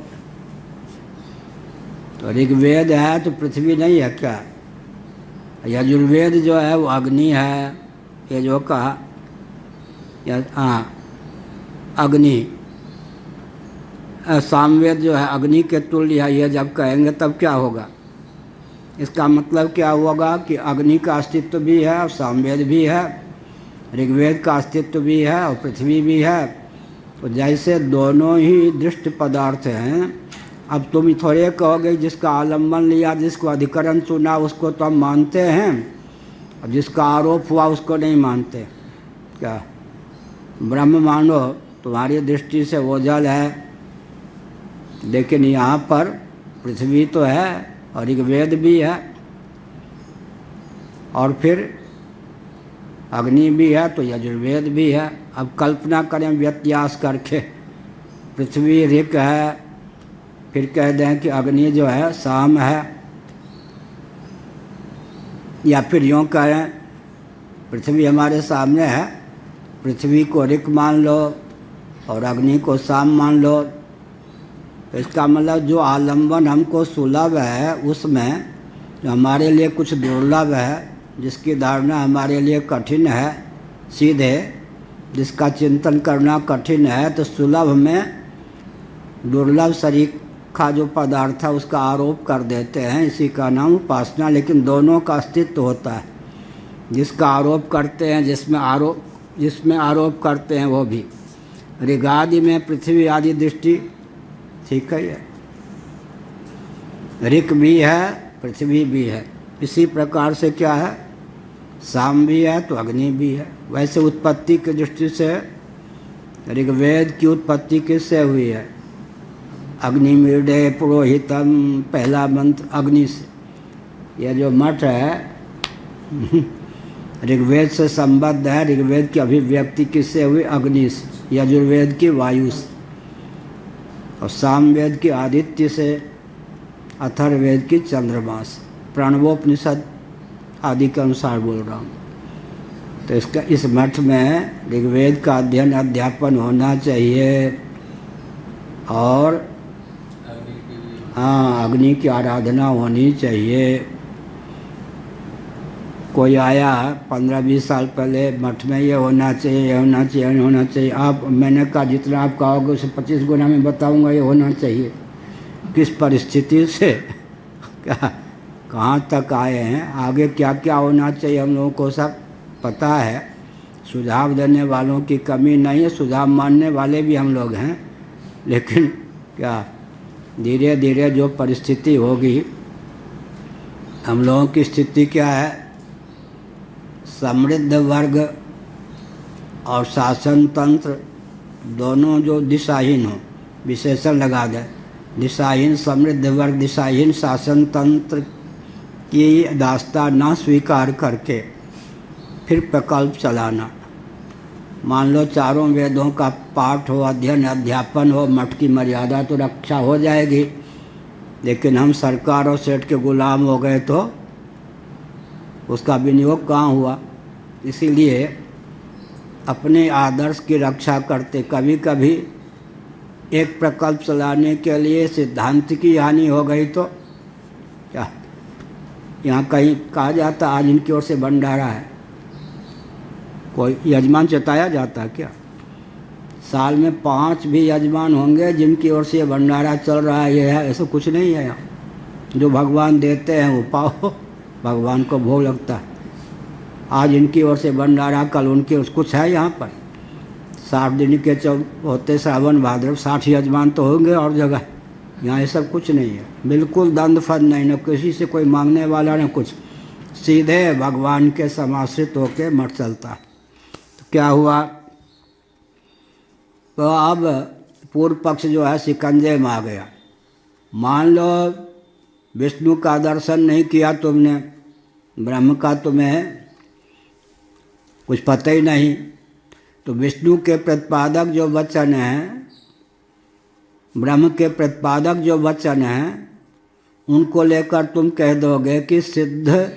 तो ऋग्वेद है तो पृथ्वी नहीं है क्या? यजुर्वेद जो है वो अग्नि है, ये जो कहा, हाँ अग्नि। सामवेद जो है अग्नि के तुल्य है, ये जब कहेंगे तब क्या होगा? इसका मतलब क्या होगा कि अग्नि का अस्तित्व भी है और सामवेद भी है, ऋग्वेद का अस्तित्व भी है और पृथ्वी भी है। तो जैसे दोनों ही दृष्ट पदार्थ हैं, अब तुम थोड़े कहोगे जिसका आलम्बन लिया, जिसको अधिकरण चुना उसको तो हम मानते हैं, अब जिसका आरोप हुआ उसको नहीं मानते क्या? ब्रह्म मानो, तुम्हारी दृष्टि से वो जल है, लेकिन यहाँ पर पृथ्वी तो है और ऋग्वेद भी है और फिर अग्नि भी है तो यजुर्वेद भी है। अब कल्पना करें व्यत्यास करके, पृथ्वी ऋक् है, फिर कह दें कि अग्नि जो है साम है, या फिर यूँ कहें पृथ्वी हमारे सामने है, पृथ्वी को ऋक् मान लो और अग्नि को साम मान लो। तो इसका मतलब जो आलम्बन हमको सुलभ है उसमें जो हमारे लिए कुछ दुर्लभ है, जिसकी धारणा हमारे लिए कठिन है, सीधे जिसका चिंतन करना कठिन है, तो सुलभ में दुर्लभ शरीर का जो पदार्थ है उसका आरोप कर देते हैं, इसी का नाम उपासना। लेकिन दोनों का अस्तित्व होता है, जिसका आरोप करते हैं, जिसमें आरोप करते हैं वो भी। ऋगादि में पृथ्वी आदि दृष्टि ठीक है, ऋक् भी है पृथ्वी भी है। इसी प्रकार से क्या है, साम भी है तो अग्नि भी है। वैसे उत्पत्ति की दृष्टि से ऋग्वेद की उत्पत्ति किससे हुई है? अग्निमीडे पुरोहितम, पहला मंत्र अग्नि से। यह जो मठ है ऋग्वेद से संबद्ध है। ऋग्वेद की अभिव्यक्ति किससे हुई? अग्नि से। यजुर्वेद की वायु से, और सामवेद की आदित्य से, अथर्ववेद की चंद्रमा से। प्रणवोपनिषद आदि के अनुसार बोल रहा हूँ। तो इसका इस मठ में ऋग्वेद का अध्ययन अध्यापन होना चाहिए, और हाँ अग्नि की आराधना होनी चाहिए। कोई आया 15-20 साल पहले मठ में ये होना चाहिए, ये होना चाहिए, ये होना चाहिए। मैंने कहा जितना आप कहोगे उसे 25 गुना में बताऊंगा ये होना चाहिए। किस परिस्थिति से क्या कहाँ तक आए हैं, आगे क्या क्या होना चाहिए हम लोगों को सब पता है। सुझाव देने वालों की कमी नहीं है, सुझाव मानने वाले भी हम लोग हैं, लेकिन क्या धीरे धीरे जो परिस्थिति होगी, हम लोगों की स्थिति क्या है, समृद्ध वर्ग और शासन तंत्र दोनों जो दिशाहीन हो, विशेषण लगा दे, दिशाहीन समृद्ध वर्ग, दिशाहीन शासन तंत्र की दास्ता ना स्वीकार करके फिर प्रकल्प चलाना। मान लो चारों वेदों का पाठ हो, अध्ययन अध्यापन हो, मठ की मर्यादा तो रक्षा हो जाएगी, लेकिन हम सरकार और सेठ के गुलाम हो गए तो उसका विनियोग कहाँ हुआ। इसीलिए अपने आदर्श की रक्षा करते कभी कभी एक प्रकल्प चलाने के लिए सिद्धांत की हानि हो गई तो क्या, यहाँ कहीं कहा जाता आज इनकी ओर से भंडारा है, कोई यजमान चताया जाता है क्या? साल में 5 भी यजमान होंगे जिनकी ओर से भंडारा चल रहा है, ये है, ऐसा कुछ नहीं है यहाँ। जो भगवान देते हैं वो पाओ, भगवान को भोग लगता है। आज इनकी ओर से भंडारा, कल उनकी ओर, कुछ है यहाँ पर? 60 दिन के होते श्रावण भाद्रव, 60 यजमान तो होंगे और जगह, यहाँ ये सब कुछ नहीं है। बिल्कुल दंड फंद नहीं, न किसी से कोई मांगने वाला न कुछ, सीधे भगवान के समाश्रित होके मठ चलता है। तो क्या हुआ, तो अब पूर्व पक्ष जो है शिकंजे में आ गया। मान लो विष्णु का दर्शन नहीं किया तुमने, ब्रह्म का तुम्हें कुछ पता ही नहीं, तो विष्णु के प्रतिपादक जो वचन हैं, ब्रह्म के प्रतिपादक जो वचन हैं, उनको लेकर तुम कह दोगे कि सिद्ध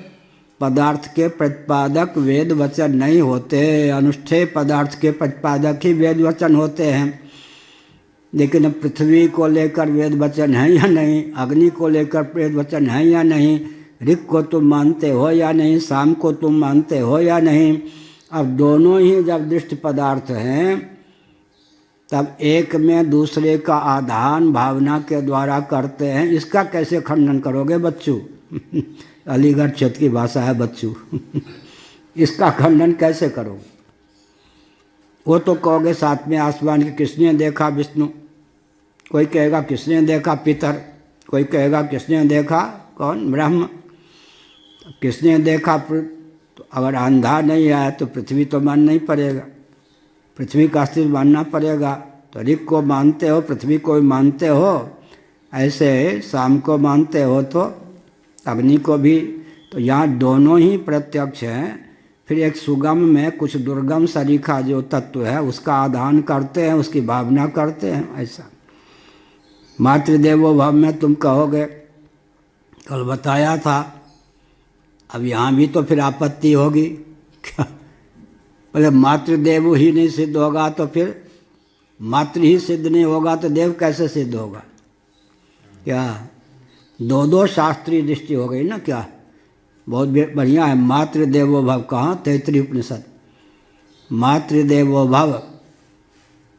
पदार्थ के प्रतिपादक वेद वचन नहीं होते, अनुष्ठेय पदार्थ के प्रतिपादक ही वेद वचन होते हैं। लेकिन अब पृथ्वी को लेकर वेद वचन है या नहीं, अग्नि को लेकर वेद वचन है या नहीं, ऋग को तुम मानते हो या नहीं, साम को तुम मानते हो या नहीं। अब दोनों ही जब दृष्ट पदार्थ हैं, तब एक में दूसरे का आधान भावना के द्वारा करते हैं, इसका कैसे खंडन करोगे बच्चू? अलीगढ़ क्षेत्र की भाषा है बच्चू। इसका खंडन कैसे करोगे? वो तो कहोगे सातवें आसमान के किसने देखा विष्णु, कोई कहेगा किसने देखा पितर, कोई कहेगा किसने देखा कौन ब्रह्म, किसने देखा। तो अगर अंधा नहीं है तो पृथ्वी तो मानना ही पड़ेगा, पृथ्वी का अस्तित्व मानना पड़ेगा। तो ऋग को मानते हो, पृथ्वी को भी मानते हो, ऐसे शाम को मानते हो तो अग्नि को भी। तो यहाँ दोनों ही प्रत्यक्ष हैं। फिर एक सुगम में कुछ दुर्गम सरीखा जो तत्व है उसका आधान करते हैं, उसकी भावना करते हैं। ऐसा मातृदेवो भव में तुम कहोगे, कल बताया था। अब यहाँ भी तो फिर आपत्ति होगी, क्या पहले मातृदेव ही नहीं सिद्ध होगा तो फिर मातृ ही सिद्ध नहीं होगा तो देव कैसे सिद्ध होगा? क्या दो शास्त्रीय दृष्टि हो गई ना? क्या बहुत बढ़िया है। मातृदेवो भव, कहाँ? तैत्तिरीय उपनिषद। मातृदेवो भव,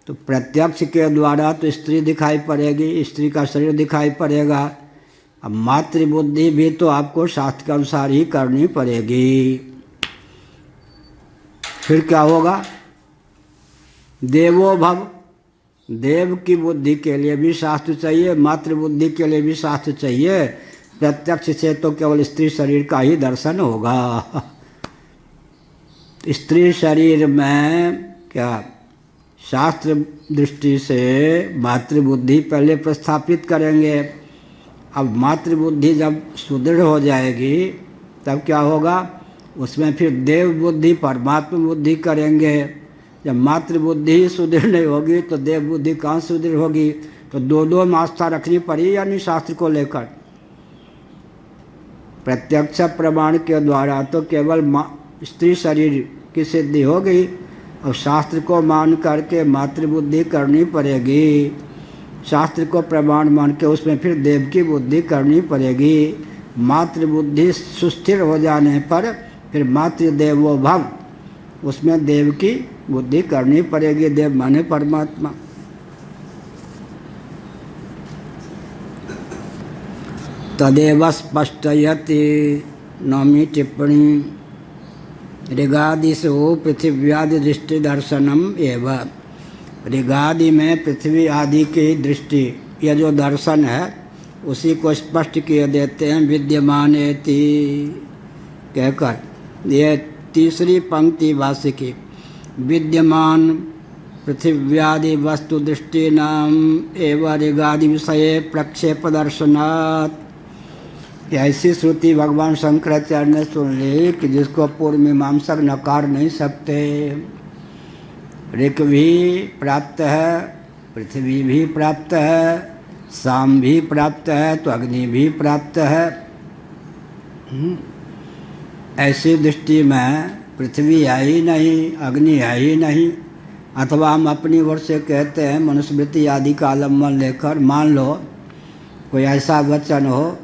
तो प्रत्यक्ष के द्वारा तो स्त्री दिखाई पड़ेगी, स्त्री का शरीर दिखाई पड़ेगा। अब मातृबुद्धि भी तो आपको शास्त्र के अनुसार ही करनी पड़ेगी। फिर क्या होगा? देवो भव, देव की बुद्धि के लिए भी शास्त्र चाहिए, मातृबुद्धि के लिए भी शास्त्र चाहिए। प्रत्यक्ष से तो केवल स्त्री शरीर का ही दर्शन होगा। स्त्री शरीर में क्या शास्त्र दृष्टि से मातृबुद्धि पहले प्रस्थापित करेंगे। अब मातृबुद्धि जब सुदृढ़ हो जाएगी तब क्या होगा? उसमें फिर देव बुद्धि परमात्मा बुद्धि करेंगे। जब मातृबुद्धि सुदृढ़ नहीं होगी तो देव बुद्धि कहाँ सुदृढ़ होगी? तो दो में आस्था रखनी पड़ी यानी शास्त्र को लेकर। प्रत्यक्ष प्रमाण के द्वारा तो केवल स्त्री शरीर की सिद्धि हो गई, और शास्त्र को मान करके मातृबुद्धि करनी पड़ेगी। शास्त्र को प्रमाण मान के उसमें फिर देव की बुद्धि करनी पड़ेगी। मातृबुद्धि सुस्थिर हो जाने पर फिर मातृदेवो भव, उसमें देव की बुद्धि करनी पड़ेगी। देव माने परमात्मा। तदेव स्पष्टयति नौमी टिप्पणी ऋगादिषु पृथिव्यादि दृष्टि दर्शनम एवं। ऋगादि में पृथ्वी आदि की दृष्टि, यह जो दर्शन है उसी को स्पष्ट किए देते हैं विद्यमानेति कहकर। ये तीसरी पंक्ति भाष्य की, विद्यमान पृथिव्यादि वस्तु दृष्टि नाम एवं ऋगादि विषय प्रक्षेप दर्शनात्। ऐसी श्रुति भगवान शंकराचार्य ने सुन ली कि जिसको पूर्व मीमांसक नकार नहीं सकते। ऋक भी प्राप्त है, पृथ्वी भी प्राप्त है, साम भी प्राप्त है तो अग्नि भी प्राप्त है। ऐसी दृष्टि में पृथ्वी है ही नहीं, अग्नि है ही नहीं। अथवा हम अपनी ओर से कहते हैं मनुस्मृति आदि का आलम्बन लेकर, मान लो कोई ऐसा वचन हो,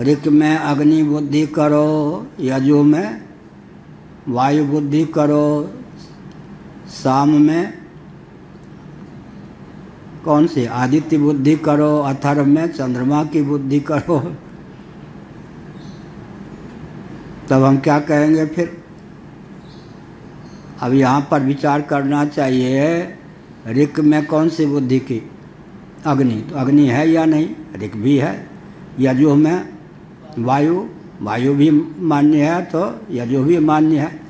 ऋक में अग्नि बुद्धि करो, यजु में वायु बुद्धि करो, साम में कौन सी आदित्य बुद्धि करो, अथर्व में चंद्रमा की बुद्धि करो। तब हम क्या कहेंगे फिर? अब यहाँ पर विचार करना चाहिए, ऋक में कौन सी बुद्धि की? अग्नि, तो अग्नि है या नहीं? ऋक भी है। यजु में वायु, वायु भी मान्य है तो यजु भी मान्य है।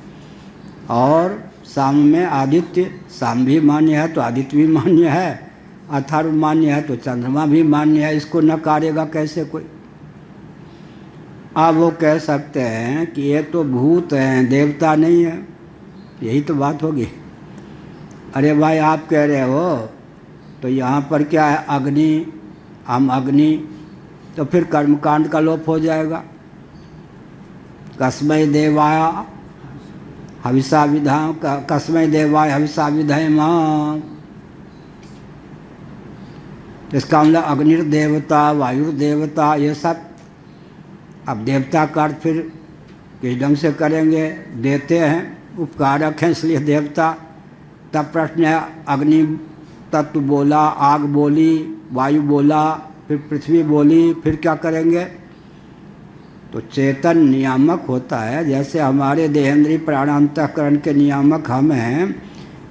और साम में आदित्य, साम भी मान्य है तो आदित्य भी मान्य है। अथर्व मान्य है तो चंद्रमा भी मान्य है। इसको नकारेगा कैसे कोई? अब वो कह सकते हैं कि ये तो भूत हैं, देवता नहीं है। यही तो बात होगी। अरे भाई आप कह रहे हो तो यहाँ पर क्या है? अग्नि, हम अग्नि, तो फिर कर्मकांड का लोप हो जाएगा। कस्मै देवाय हविषा विधाम, कस्मै देवाय हविषा विधेम। इसका मतलब अग्निर्देवता, वायुर्देवता, ये सब। अब देवता का अर्थ फिर किस ढंग से करेंगे? देते हैं, उपकारक हैं इसलिए देवता। तब प्रश्न है, अग्नि तत्व बोला, आग बोली, वायु बोला, फिर पृथ्वी बोली, फिर क्या करेंगे? तो चेतन नियामक होता है। जैसे हमारे देहेंद्रीय प्राणांतःकरण के नियामक हम हैं,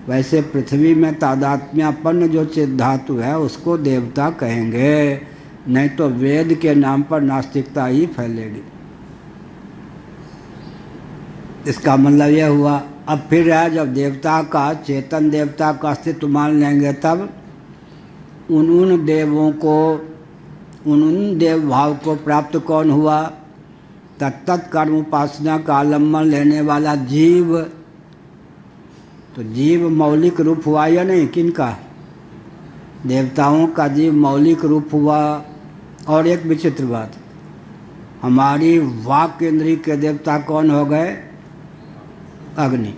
वैसे पृथ्वी में तादात्म्यापन्न जो चित धातु है उसको देवता कहेंगे। नहीं तो वेद के नाम पर नास्तिकता ही फैलेगी। इसका मतलब यह हुआ। अब फिर है, जब देवता का, चेतन देवता का अस्तित्व मान लेंगे तब उन देवों को, उन देव भाव को प्राप्त कौन हुआ? तत्त कर्म उपासना का आलम्बन लेने वाला जीव। तो जीव मौलिक रूप हुआ या नहीं? किनका? देवताओं का जीव मौलिक रूप हुआ। और एक विचित्र बात, हमारी वाक इंद्रिय के देवता कौन हो गए? अग्नि।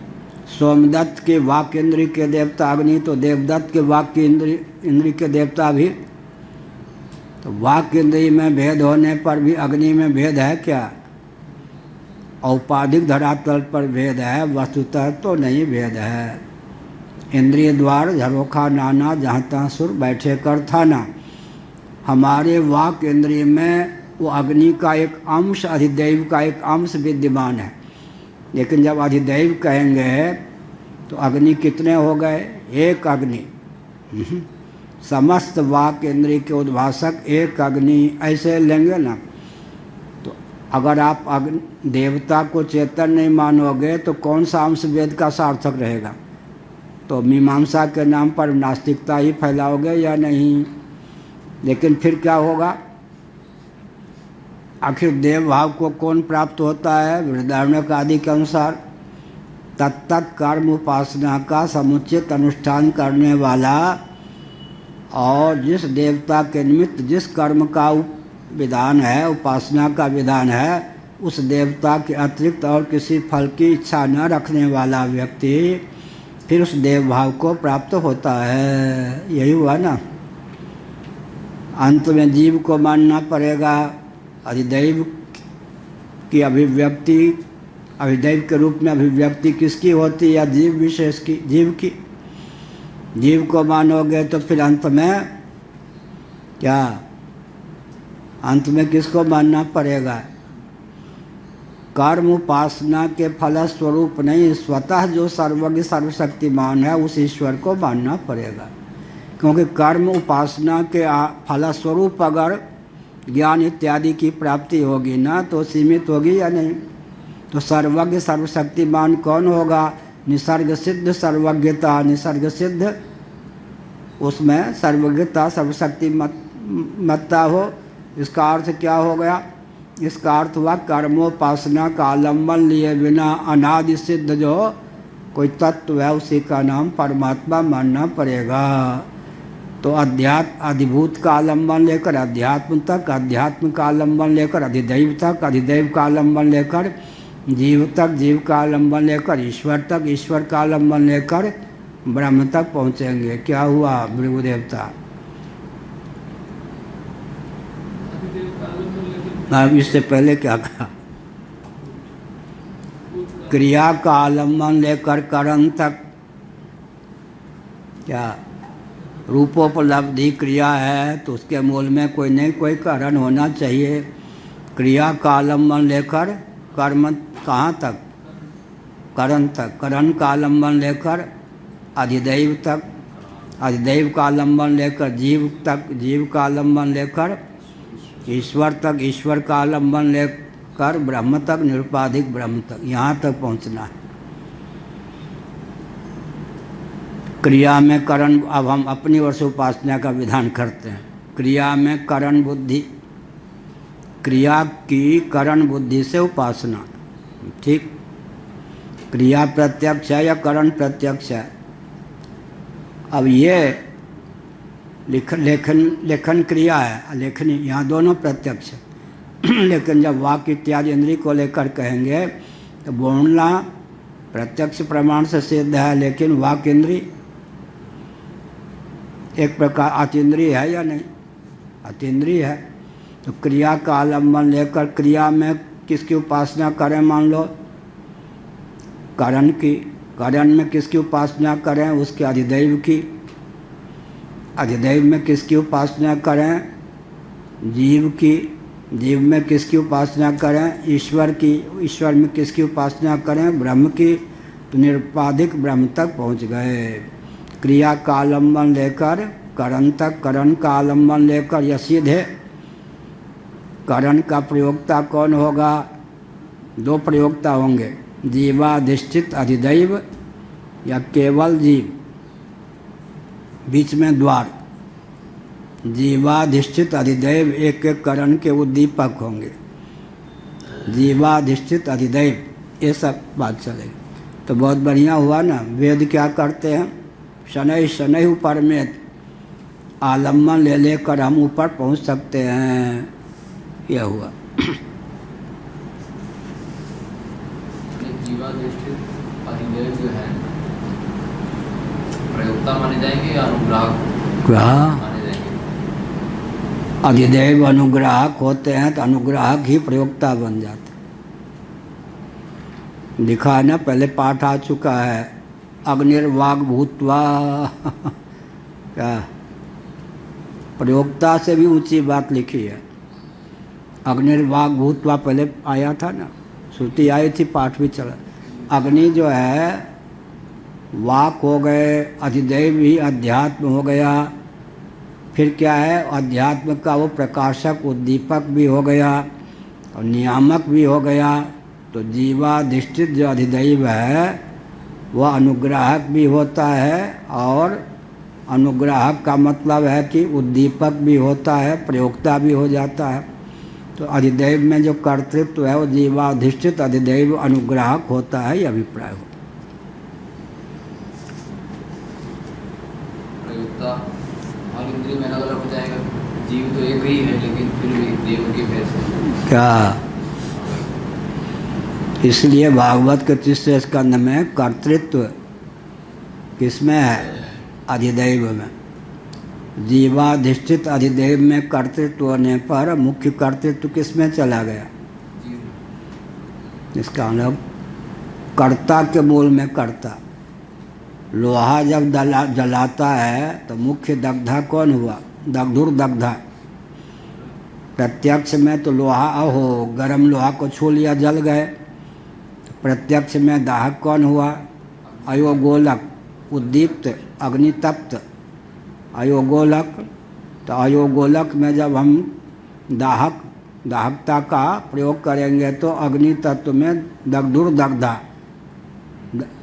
सोमदत्त के वाक इंद्रिय के देवता अग्नि, तो देवदत्त के वाक की इंद्रिय के देवता भी। तो वाक इंद्रिय में भेद होने पर भी अग्नि में भेद है क्या? औपाधिक धरातल पर भेद है, वस्तुतः तो नहीं भेद है। इंद्रिय द्वार झरोखा नाना, जहाँ तहाँ सुर बैठे कर थाना। हमारे वाक इंद्रिय में वो अग्नि का एक अंश, अधिदैव का एक अंश विद्यमान है। लेकिन जब अधिदैव कहेंगे तो अग्नि कितने हो गए? एक अग्नि। समस्त वाक इंद्रिय के उद्भाषक एक अग्नि, ऐसे लेंगे ना। तो अगर आप देवता को चेतन नहीं मानोगे तो कौन सा अंश वेद का सार्थक रहेगा? तो मीमांसा के नाम पर नास्तिकता ही फैलाओगे या नहीं? लेकिन फिर क्या होगा? आखिर देव भाव को कौन प्राप्त होता है? बृहदारण्यक आदि के अनुसार तत्त कर्म उपासना का समुचित अनुष्ठान करने वाला, और जिस देवता के निमित्त जिस कर्म का विधान है, उपासना का विधान है, उस देवता के अतिरिक्त और किसी फल की इच्छा न रखने वाला व्यक्ति फिर उस देव भाव को प्राप्त होता है। यही हुआ ना। अंत में जीव को मानना पड़ेगा। अधिदैव की अभिव्यक्ति, अधिदैव के रूप में अभिव्यक्ति किसकी होती है? या जीव विशेष की? जीव की। जीव को मानोगे तो फिर अंत में क्या? अंत में किसको मानना पड़ेगा? कर्म उपासना के फलस्वरूप नहीं, स्वतः जो सर्वज्ञ सर्वशक्तिमान है उस ईश्वर को मानना पड़ेगा। क्योंकि कर्म उपासना के फलस्वरूप अगर ज्ञान इत्यादि की प्राप्ति होगी ना तो सीमित होगी या नहीं? तो सर्वज्ञ सर्वशक्तिमान कौन होगा? निसर्ग सिद्ध सर्वज्ञता, निसर्ग सिद्ध उसमें सर्वज्ञता सर्वशक्तिमत्ता हो। इसका अर्थ क्या हो गया? इसका अर्थ हुआ कर्मोपासना का आलम्बन लिए बिना अनादि सिद्ध जो कोई तत्व है उसी का नाम परमात्मा मानना पड़ेगा। तो अध्यात्म अधिभूत का आलम्बन लेकर अध्यात्म तक, अध्यात्म का आलम्बन लेकर अधिदैव तक, अधिदैव का आलम्बन लेकर जीव तक, जीव का आलम्बन लेकर ईश्वर तक, ईश्वर का आलम्बन लेकर ब्रह्म तक पहुँचेंगे। क्या हुआ भृगु देवता? इससे पहले क्या कहा? क्रिया का आलम्बन लेकर करण तक। क्या रूपोपलब्धि क्रिया है तो उसके मूल में कोई नहीं कोई कारण होना चाहिए। क्रिया का आलम्बन लेकर कर्म कहाँ तक? करण तक। करण का आलम्बन लेकर अधिदैव तक, अधिदैव का आलम्बन लेकर जीव तक, जीव का आलम्बन लेकर ईश्वर तक, ईश्वर का आलम्बन लेकर ब्रह्म तक, निरुपाधिक ब्रह्म तक, यहाँ तक पहुँचना है। क्रिया में करण, अब हम अपनी ओर से उपासना का विधान करते हैं। क्रिया में करण बुद्धि, क्रिया की करण बुद्धि से उपासना, ठीक। क्रिया प्रत्यक्ष है या करण प्रत्यक्ष है? अब ये लेखन क्रिया है, लेखनी, यहाँ दोनों प्रत्यक्ष है। लेकिन जब वाक्य इत्यादि इंद्रिय को लेकर कहेंगे तो बोलना प्रत्यक्ष प्रमाण से सिद्ध है, लेकिन वाक्य इंद्रिय एक प्रकार अतीन्द्रिय है या नहीं? अतीन्द्रिय है। तो क्रिया का आलम्बन लेकर क्रिया में किसकी उपासना करें? मान लो करण की, करण में किसकी उपासना करें? उसके अधिदैव की। अधिदैव में किसकी उपासना करें? जीव की। जीव में किसकी उपासना करें? ईश्वर की। ईश्वर में किसकी उपासना करें? ब्रह्म की। तो निरुपाधिक ब्रह्म तक पहुंच गए। क्रिया का आलम्बन लेकर करण तक, करण का आलम्बन लेकर यह सिद्ध है। करण का प्रयोक्ता कौन होगा? दो प्रयोक्ता होंगे, जीवाधिष्ठित अधिदैव या केवल जीव, बीच में द्वार। जीवाधिष्ठित अधिदैव एक एक करण के उद्दीपक होंगे। जीवाधिष्ठित अधिदैव, ये सब बात चलेगी। तो बहुत बढ़िया हुआ ना। वेद क्या करते हैं? शनै शनै ऊपर में आलम्बन ले लेकर हम ऊपर पहुंच सकते हैं। यह हुआ। जीवाधिष्ठित अधिदैव जो है प्रयोक्ता माने जाएंगे या अनुग्राहक माने जाएंगे? अधिदैव अनुग्राहक होते हैं तो अनुग्राहक ही प्रयोक्ता बन जाते। लिखा है ना, पहले पाठ आ चुका है, अग्निर्वाग भूत्वा। क्या प्रयोक्ता से भी ऊंची बात लिखी है। अग्निर्वाग भूत्वा पहले आया था ना, श्रुति आई थी, पाठ भी चला। अग्नि जो है वाक हो गए, अधिदैव ही अध्यात्म हो गया। फिर क्या है? अध्यात्म का वो प्रकाशक उद्दीपक भी हो गया और नियामक भी हो गया। तो जीवाधिष्ठित जो अधिदैव है वह अनुग्राहक भी होता है, और अनुग्राहक का मतलब है कि उद्दीपक भी होता है, प्रयोक्ता भी हो जाता है। तो अधिदैव में जो कर्तृत्व है वो जीवाधिष्ठित अधिदैव अनुग्राहक होता है, यह अभिप्राय हो। प्रयोक्ता और इंद्रिय में अलग अलग हो जाएगा। जीव तो एक ही है लेकिन फिर भी देव के भेष। क्या? इसलिए भागवत के तीसरे स्कंध में कर्तृत्व किसमें है? अधिदैव में। जीवाधिष्ठित अधिदैव में कर्तृत्व होने पर मुख्य कर्तृत्व किसमें चला गया? इसका मतलब कर्ता के मूल में कर्ता। लोहा जब जलाता है तो मुख्य दग्धा कौन हुआ? दग्धुर दग्धा। प्रत्यक्ष में तो लोहा हो, गरम लोहा को छू लिया जल गए। प्रत्यक्ष में दाहक कौन हुआ? अयोगोलक, उद्दीप्त, अग्नितप्त, अयोगोलक। तो अयोगोलक में जब हम दाहकता का प्रयोग करेंगे तो अग्नि तत्व में दग्धुर दग्धा,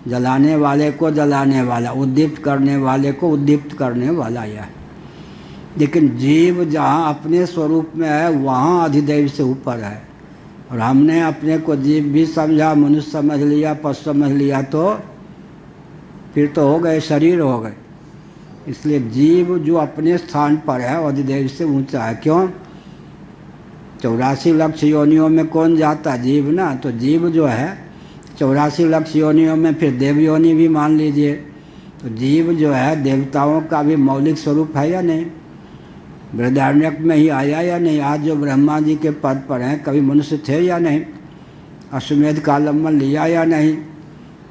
जलाने वाले को जलाने वाला, उद्दीप्त करने वाले को उद्दीप्त करने वाला यह। लेकिन जीव जहाँ अपने स्वरूप में है वहाँ अधिदैव से ऊपर है। और हमने अपने को जीव भी समझा, मनुष्य समझ लिया, पशु समझ लिया, तो फिर तो हो गए, शरीर हो गए। इसलिए जीव जो अपने स्थान पर है वो अधिदैव से ऊंचा है। क्यों? 84 लाख योनियों में कौन जाता? जीव ना। तो जीव जो है 84 लाख योनियों में फिर देव योनि भी मान लीजिए। तो जीव जो है देवताओं का भी मौलिक स्वरूप है या नहीं? बृहदारण्यक में ही आया या नहीं? आज जो ब्रह्मा जी के पद पर हैं, कभी मनुष्य थे या नहीं? अश्वमेध कालम्बन लिया या नहीं?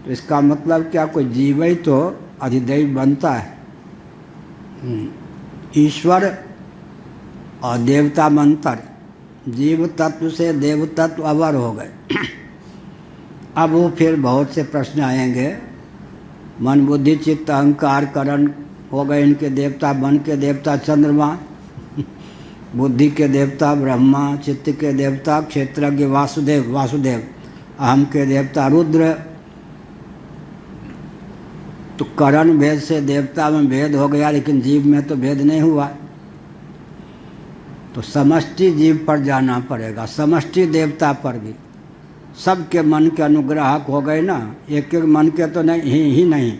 तो इसका मतलब क्या? कोई जीव ही तो अधिदैव बनता है। ईश्वर और देवता मंत्र, जीव तत्व से देव तत्व अवर हो गए। अब वो फिर बहुत से प्रश्न आएंगे। मन बुद्धि चित्त अहंकार करण हो गए इनके देवता। मन के देवता चंद्रमा, बुद्धि के देवता ब्रह्मा, चित्त के देवता क्षेत्रज्ञ वासुदेव, अहम के देवता रुद्र। तो करण भेद से देवता में भेद हो गया, लेकिन जीव में तो भेद नहीं हुआ। तो समष्टि जीव पर जाना पड़ेगा, समष्टि देवता पर भी। सबके मन के अनुग्राहक हो गए ना, एक एक मन के तो नहीं ही नहीं,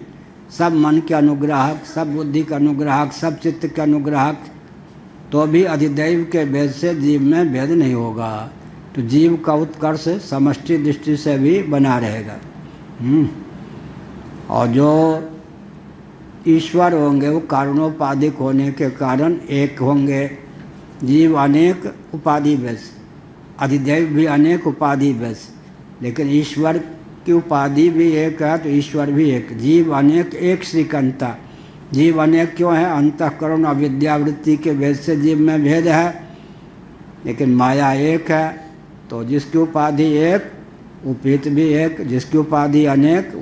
सब मन के अनुग्राहक, सब बुद्धि के अनुग्राहक, सब चित्त के अनुग्राहक। तो भी अधिदैव के भेद से जीव में भेद नहीं होगा। तो जीव का उत्कर्ष समष्टि दृष्टि से भी बना रहेगा। और जो ईश्वर होंगे वो कारणोपाधिक होने के कारण एक होंगे। जीव अनेक उपाधि भेद, अधिदैव भी अनेक उपाधि भेद, लेकिन ईश्वर की उपाधि भी एक है तो ईश्वर भी एक। जीव अनेक एक श्रीकंता। जीव अनेक क्यों है? अंतःकरण अविद्यावृत्ति के भेद से जीव में भेद है, लेकिन माया एक है। तो जिसकी उपाधि एक, उपहित भी एक, जिसकी उपाधि अनेक,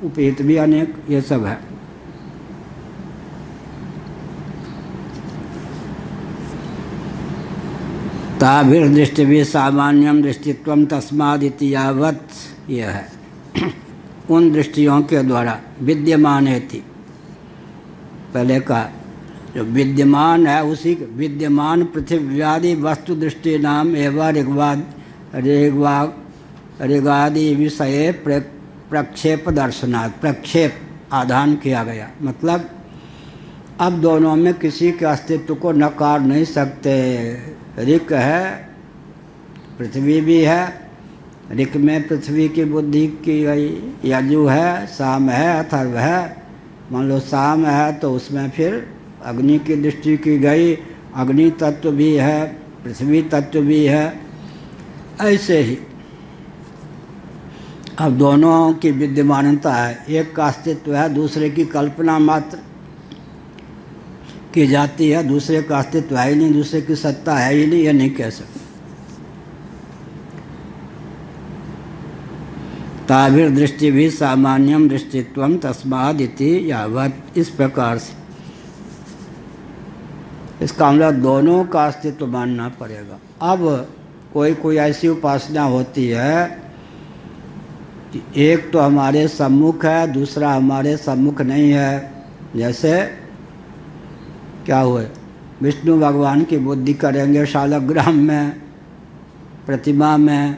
उपहित भी अनेक। ये सब है। ताभिर्दृष्टि भी सामान्यम दृष्टित्वम तस्मादिति यावत। यह है उन दृष्टियों के द्वारा विद्यमान है थी। पहले का जो विद्यमान है उसी विद्यमान पृथ्व्यादि वस्तु दृष्टि नाम एवं ऋगादि विषय प्रक्षेप दर्शनात्, प्रक्षेप आधान किया गया। मतलब अब दोनों में किसी के अस्तित्व को नकार नहीं सकते। ऋक है, पृथ्वी भी है। ऋक में पृथ्वी की बुद्धि की गई, यजु है, साम है, अथर्व है। मान लो साम है तो उसमें फिर अग्नि की दृष्टि की गई, अग्नि तत्व भी है, पृथ्वी तत्व भी है। ऐसे ही अब दोनों की विद्यमानता है। एक का अस्तित्व है, दूसरे की कल्पना मात्र की जाती है। दूसरे का अस्तित्व है ही नहीं, दूसरे की सत्ता है ही नहीं, यह नहीं कह सकते। ताभिर्दृष्टि भी सामान्यम दृष्टित्वम तस्मादिति यावत। इस प्रकार से इसका मतलब दोनों का अस्तित्व मानना पड़ेगा। अब कोई ऐसी उपासना होती है कि एक तो हमारे सम्मुख है, दूसरा हमारे सम्मुख नहीं है। जैसे क्या हुए, विष्णु भगवान की बुद्धि करेंगे शालग्राम में, प्रतिमा में,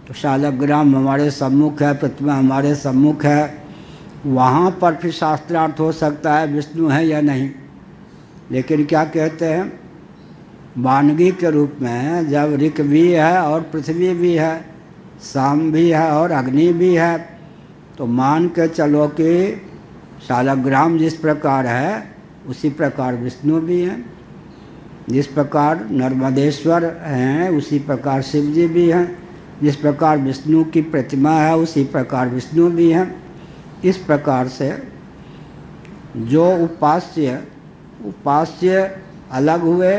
तो शालग्राम हमारे सम्मुख है, प्रतिमा हमारे सम्मुख है। वहाँ पर फिर शास्त्रार्थ हो सकता है विष्णु है या नहीं। लेकिन क्या कहते हैं, वानगी के रूप में जब ऋक भी है और पृथ्वी भी है, साम भी है और अग्नि भी है, तो मान के चलो कि शालग्राम जिस प्रकार है उसी प्रकार विष्णु भी हैं। जिस प्रकार नर्मदेश्वर हैं उसी प्रकार शिव जी भी हैं। जिस प्रकार विष्णु की प्रतिमा है उसी प्रकार विष्णु भी हैं। इस प्रकार से जो उपास्य अलग हुए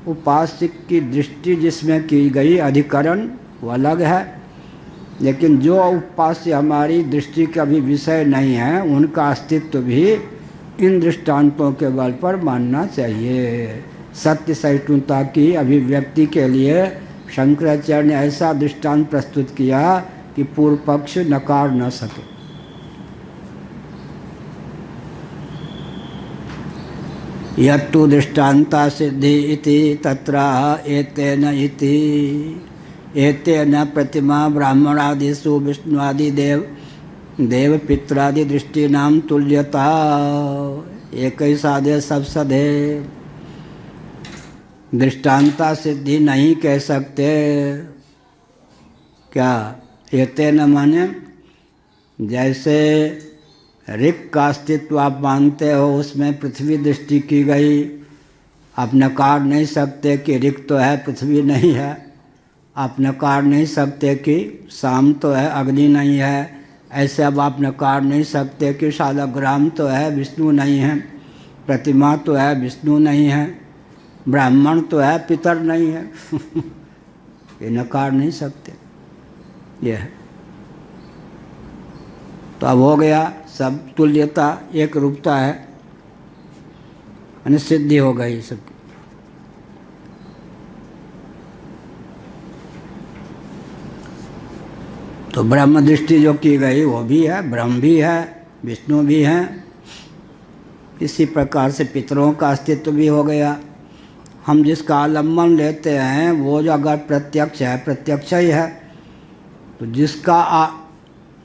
उपास्य की दृष्टि जिसमें की गई अधिकरण वो अलग है, लेकिन जो उपास्य हमारी दृष्टि का भी विषय नहीं है उनका अस्तित्व भी इन दृष्टांतों के बल पर मानना चाहिए। सत्य सहिष्णुता की अभिव्यक्ति के लिए शंकराचार्य ने ऐसा दृष्टांत प्रस्तुत किया कि पूर्व पक्ष नकार न सके। यत्तु दृष्टान्ता सिद्धि इति तत्र एतेन इति एतेन प्रतिमा ब्राह्मणादिषु विष्णुआदि देव पित्रादि दृष्टिनाम तुल्यता एक ही साधे सब सधे। दृष्टांता सिद्धि नहीं कह सकते क्या? एतेन माने जैसे ऋक् का अस्तित्व आप मानते हो, उसमें पृथ्वी दृष्टि की गई, आप नकार नहीं सकते कि ऋक् तो है पृथ्वी नहीं है। आप नकार नहीं सकते कि साम तो है अग्नि नहीं है। ऐसे अब आप नकार नहीं सकते कि शालग्राम तो है विष्णु नहीं है, प्रतिमा तो है विष्णु नहीं है, ब्राह्मण तो है पितर नहीं है। ये नकार नहीं सकते। ये है तो अब हो गया सब तुल्यता, एक रूपता है, यानी सिद्धि हो गई सबकी। तो ब्रह्म दृष्टि जो की गई वो भी है, ब्रह्म भी है, विष्णु भी हैं। इसी प्रकार से पितरों का अस्तित्व भी हो गया। हम जिसका आलम्बन लेते हैं वो जो अगर प्रत्यक्ष है, प्रत्यक्ष ही है। तो जिसका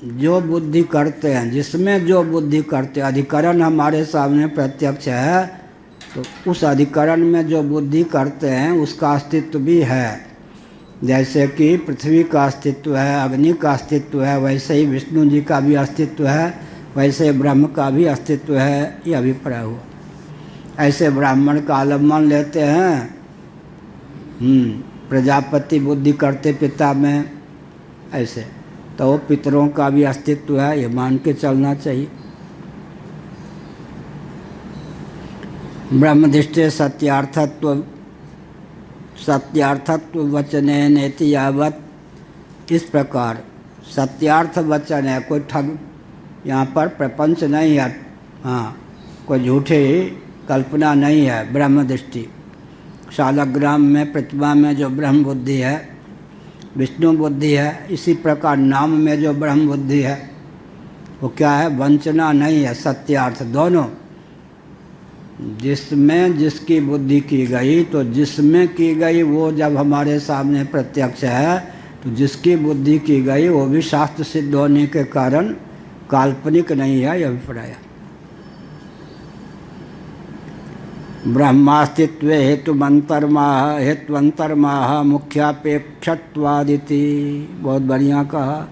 जो बुद्धि करते हैं, जिसमें जो बुद्धि करते हैं, अधिकरण हमारे सामने प्रत्यक्ष है, तो उस अधिकरण में जो बुद्धि करते हैं उसका अस्तित्व भी है। जैसे कि पृथ्वी का अस्तित्व है, अग्नि का अस्तित्व है, वैसे ही विष्णु जी का भी अस्तित्व है, वैसे ब्रह्म का भी अस्तित्व है। ये अभिप्राय हुआ। ऐसे ब्राह्मण का आलम्बन लेते हैं, प्रजापति बुद्धि करते पिता में, ऐसे तो वो पितरों का भी अस्तित्व है, ये मान के चलना चाहिए। ब्रह्मदृष्टि सत्यार्थत्व वचने नेति यावत, इस प्रकार सत्यार्थ वचन है, कोई ठग यहाँ पर प्रपंच नहीं है, हाँ कोई झूठी कल्पना नहीं है। ब्रह्म दृष्टि शालग्राम में प्रतिमा में जो ब्रह्म बुद्धि है, विष्णु बुद्धि है, इसी प्रकार नाम में जो ब्रह्म बुद्धि है वो क्या है? वंचना नहीं है, सत्यार्थ दोनों। जिसमें जिसकी बुद्धि की गई, तो जिसमें की गई वो जब हमारे सामने प्रत्यक्ष है, तो जिसकी बुद्धि की गई वो भी शास्त्र सिद्ध होने के कारण काल्पनिक नहीं है, यह अभिप्राय। ब्रह्मास्तित्व हेत्वंतरमाह मुख्यापेक्षत्वादिति, बहुत बढ़िया कहा।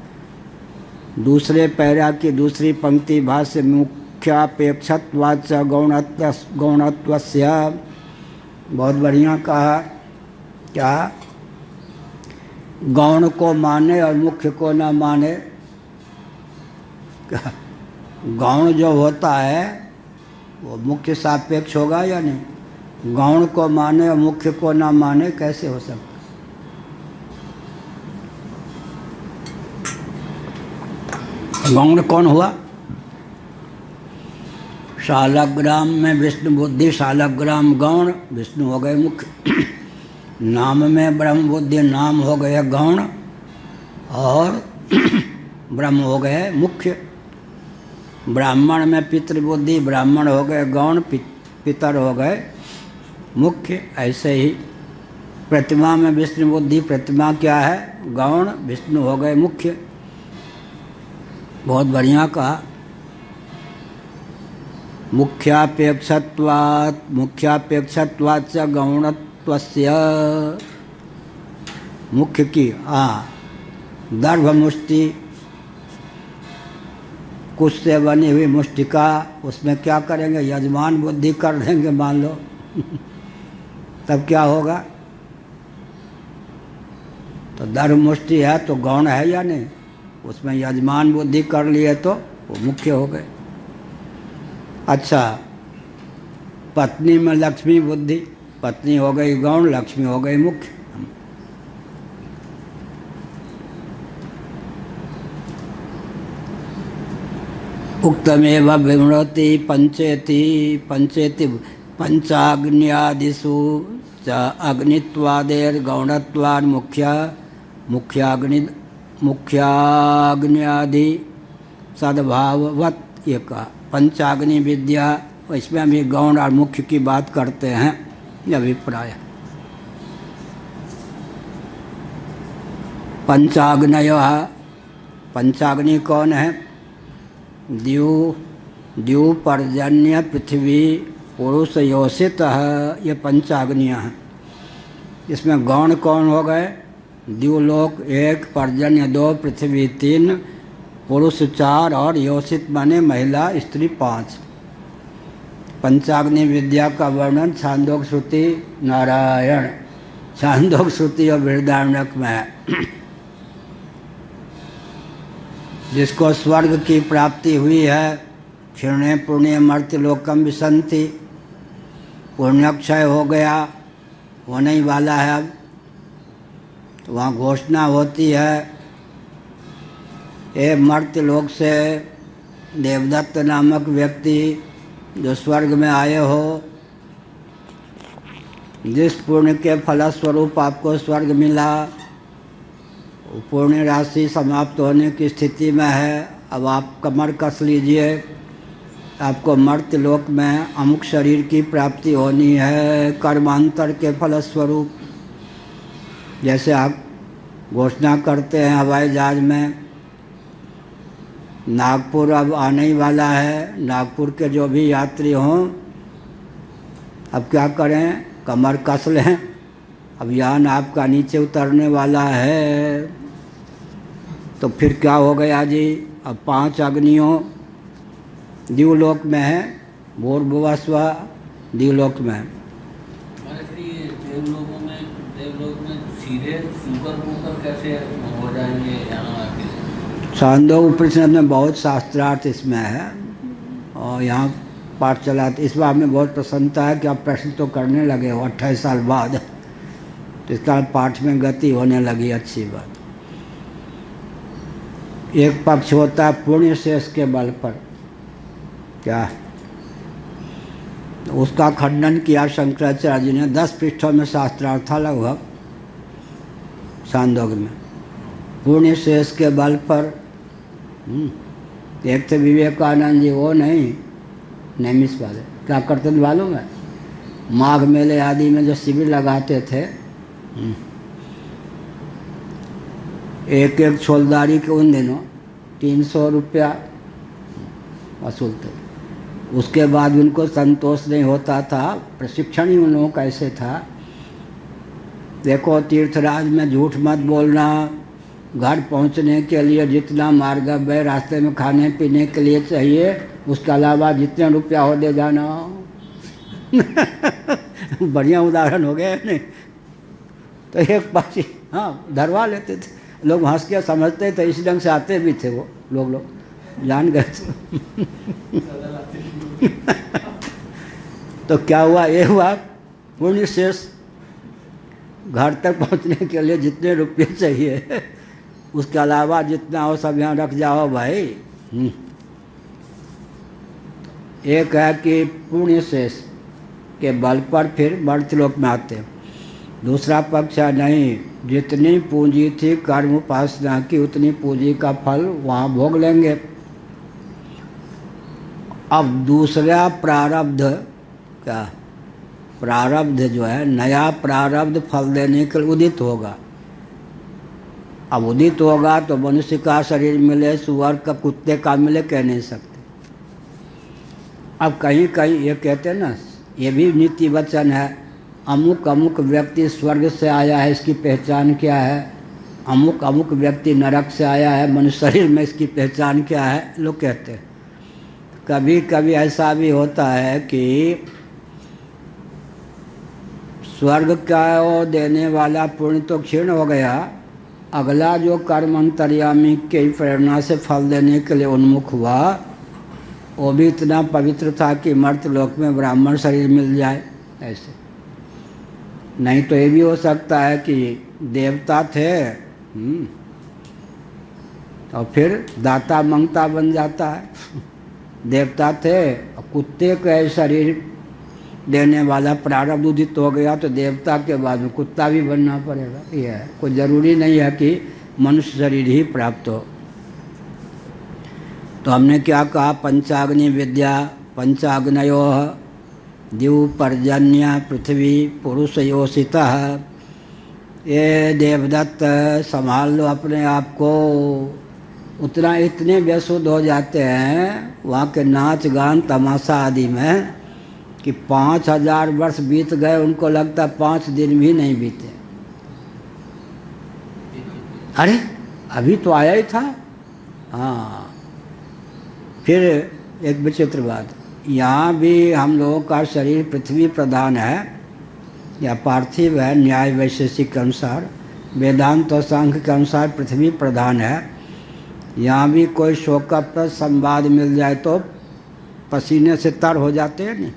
दूसरे पैरा की दूसरी पंक्ति भाष्य मुख्यापेक्षत्वाच गौणत्वस्य, बहुत बढ़िया कहा। क्या? गौण को माने और मुख्य को ना माने। गौण जो होता है वो मुख्य सापेक्ष होगा या नहीं? गौण को माने और मुख्य को ना माने कैसे हो सकता? गौण कौन हुआ? शालग्राम में विष्णु बुद्धि, शालग्राम गौण, विष्णु हो गए मुख्य। नाम में ब्रह्म बुद्धि, नाम हो गए गौण, और ब्रह्म हो गए मुख्य। ब्राह्मण में पितृबुद्धि, ब्राह्मण हो गए गौण, पितर हो गए मुख्य। ऐसे ही प्रतिमा में विष्णु बुद्धि, प्रतिमा क्या है? गौण, विष्णु हो गए मुख्य। बहुत बढ़िया कहा। मुख्यापेक्षत्वात् गौणत्वस्य, मुख्य की दर्भ मुष्टि, कुछ से बनी हुई मुष्टिका, उसमें क्या करेंगे? यजमान बुद्धि कर देंगे मान लो। तब क्या होगा? तो दर्भ मुष्टि है तो गौण है या नहीं? उसमें यजमान बुद्धि कर लिए तो वो मुख्य हो गए। अच्छा, पत्नी में लक्ष्मी बुद्धि, पत्नी हो गई गौण, लक्ष्मी हो गई मुख्य। उक्तमेव विवृणोति पंचेति पंचाग्न्यादिषु च अग्नित्वादेर्गौणत्वान् मुख्याग्न्यादि सद्भाववत ये कहा। पंचाग्नि विद्या, इसमें भी गौण और मुख्य की बात करते हैं, यह अभिप्राय। पंचाग्नयः, पंचाग्नि कौन है? द्यू पर्जन्य पृथ्वी पुरुष योषित, ये पंचाग्नियाँ हैं। इसमें गौण कौन हो गए? द्यूलोक 1, पर्जन्य 2, पृथ्वी 3, पुरुष 4 और योषित माने महिला स्त्री 5। पंचाग्नि विद्या का वर्णन छांदोग्य श्रुति नारायण छांदोग्य श्रुति और बृहदारण्यक में है। जिसको स्वर्ग की प्राप्ति हुई है, क्षीणे पुण्य मर्त्यलोकम विसंति, पुण्यक्षय हो गया, होने ही वाला है अब, तो वहाँ घोषणा होती है, ए मर्त्यलोक से देवदत्त नामक व्यक्ति जो स्वर्ग में आए हो, जिस पुण्य के फलस्वरूप आपको स्वर्ग मिला, पुण्य राशि समाप्त होने की स्थिति में है। अब आप कमर कस लीजिए, आपको मर्त्यलोक में अमुक शरीर की प्राप्ति होनी है कर्मांतर के फलस्वरूप। जैसे आप घोषणा करते हैं हवाई जहाज में, नागपुर अब आने ही वाला है, नागपुर के जो भी यात्री हों अब क्या करें, कमर कस लें, अब यान आपका नीचे उतरने वाला है। तो फिर क्या हो गया जी, अब 5 अग्नियों द्यूलोक में है, भूर्भुवस्व द्यूलोक में है। देवलोक में सीधे सुकर मुकर कैसे हो जाएंगे यहाँ आके? छांदोग्य उपनिषद में बहुत शास्त्रार्थ इसमें है और यहाँ पाठ चलाते। इस बार में बहुत प्रसन्नता है कि आप प्रश्न तो करने लगे हो 28 साल बाद, तो इसका पाठ में गति होने लगी, अच्छी बात। एक पक्ष होता है पुण्य शेष के बल पर, क्या उसका खंडन किया शंकराचार्य जी ने 10 पृष्ठों में शास्त्रार्थ था लगभग छांदोग्य में। पुण्य शेष के बल पर एक थे विवेकानंद जी, वो नहीं नैमिष वाले, क्या करते थे मालूम है? माघ मेले आदि में जो शिविर लगाते थे, एक छोलदारी के उन दिनों 300 रुपया वसूलते। उसके बाद उनको संतोष नहीं होता था, प्रशिक्षण ही उन लोगों का ऐसे था। देखो तीर्थराज में झूठ मत बोलना, घर पहुंचने के लिए जितना मार्ग है रास्ते में खाने पीने के लिए चाहिए, उसके अलावा जितने रुपया हो दे जाना। बढ़िया उदाहरण हो गया नहीं? तो एक पासी हाँ धरवा लेते थे लोग, हंस के समझते थे, इस ढंग से आते भी थे वो लोग जान गए थे। तो क्या हुआ, ये हुआ पुण्य शेष, घर तक पहुंचने के लिए जितने रुपये चाहिए उसके अलावा जितना हो सब यहाँ रख जाओ भाई। एक है कि पुण्य शेष के बल पर फिर मर्त्यलोक में आते। दूसरा पक्ष है नहीं, जितनी पूंजी थी कर्म उपासना की उतनी पूंजी का फल वहाँ भोग लेंगे। अब दूसरा प्रारब्ध, क्या प्रारब्ध जो है नया प्रारब्ध फल देने के लिए उदित होगा। अब उदित होगा तो मनुष्य का शरीर मिले, सुअर का, कुत्ते का मिले, कह नहीं सकते। अब कहीं कहीं ये कहते हैं ना, ये भी नीति वचन है, अमुक अमुक व्यक्ति स्वर्ग से आया है, इसकी पहचान क्या है, अमुक अमुक व्यक्ति नरक से आया है, मनुष्य शरीर में, इसकी पहचान क्या है, लोग कहते हैं। कभी कभी ऐसा भी होता है कि स्वर्ग का देने वाला पुण्य तो क्षीण हो गया, अगला जो कर्म अंतर्यामी के प्रेरणा से फल देने के लिए उन्मुख हुआ, वो भी इतना पवित्र था कि मर्त्यलोक में ब्राह्मण शरीर मिल जाए। ऐसे नहीं तो ये भी हो सकता है कि देवता थे और फिर दाता मंगता बन जाता है। देवता थे और कुत्ते का शरीर देने वाला प्रारब्ध उदित हो गया तो देवता के बाद में कुत्ता भी बनना पड़ेगा। ये है, कोई ज़रूरी नहीं है कि मनुष्य शरीर ही प्राप्त हो। तो हमने क्या कहा, पंचाग्नि विद्या, पंचाग्नयो द्यू पर्जन्य पृथ्वी पुरुष योषितः। ये देवदत्त संभाल लो अपने आप को। उतना इतने बेसुध हो जाते हैं वहाँ के नाच गान तमाशा आदि में कि 5000 वर्ष बीत गए, उनको लगता 5 दिन भी नहीं बीते। अरे अभी तो आया ही था। हाँ, फिर एक विचित्र बात, यहाँ भी हम लोगों का शरीर पृथ्वी प्रधान है या पार्थिव है, न्याय वैशेषिक के अनुसार, वेदांत और सांख्य के अनुसार पृथ्वी प्रधान है। यहाँ भी कोई शोकप्रद संवाद मिल जाए तो पसीने से तर हो जाते हैं नहीं।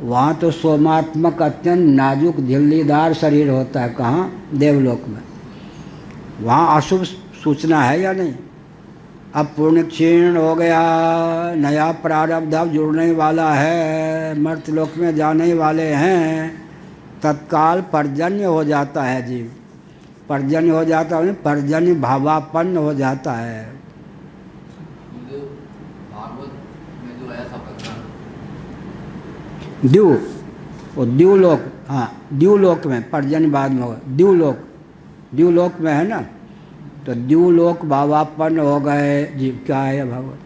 वहाँ तो सोमात्मक अत्यंत नाजुक झिल्लीदार शरीर होता है। कहाँ? देवलोक में। वहाँ अशुभ सूचना है या नहीं? अब पुण्य क्षीण हो गया, नया प्रारब्ध अब जुड़ने वाला है, मर्त्यलोक में जाने वाले हैं, तत्काल पर्जन्य हो जाता है जीव। पर्जन्य हो जाता है, पर्जन्य भावापन्न हो जाता है। द्यू, वो द्यूलोक, हाँ द्यूलोक में, पर्जन्य बाद में होगा, द्यूलोक, द्यूलोक में है ना, तो द्यूलोक भावापन्न हो गए जीव। क्या है भागवत?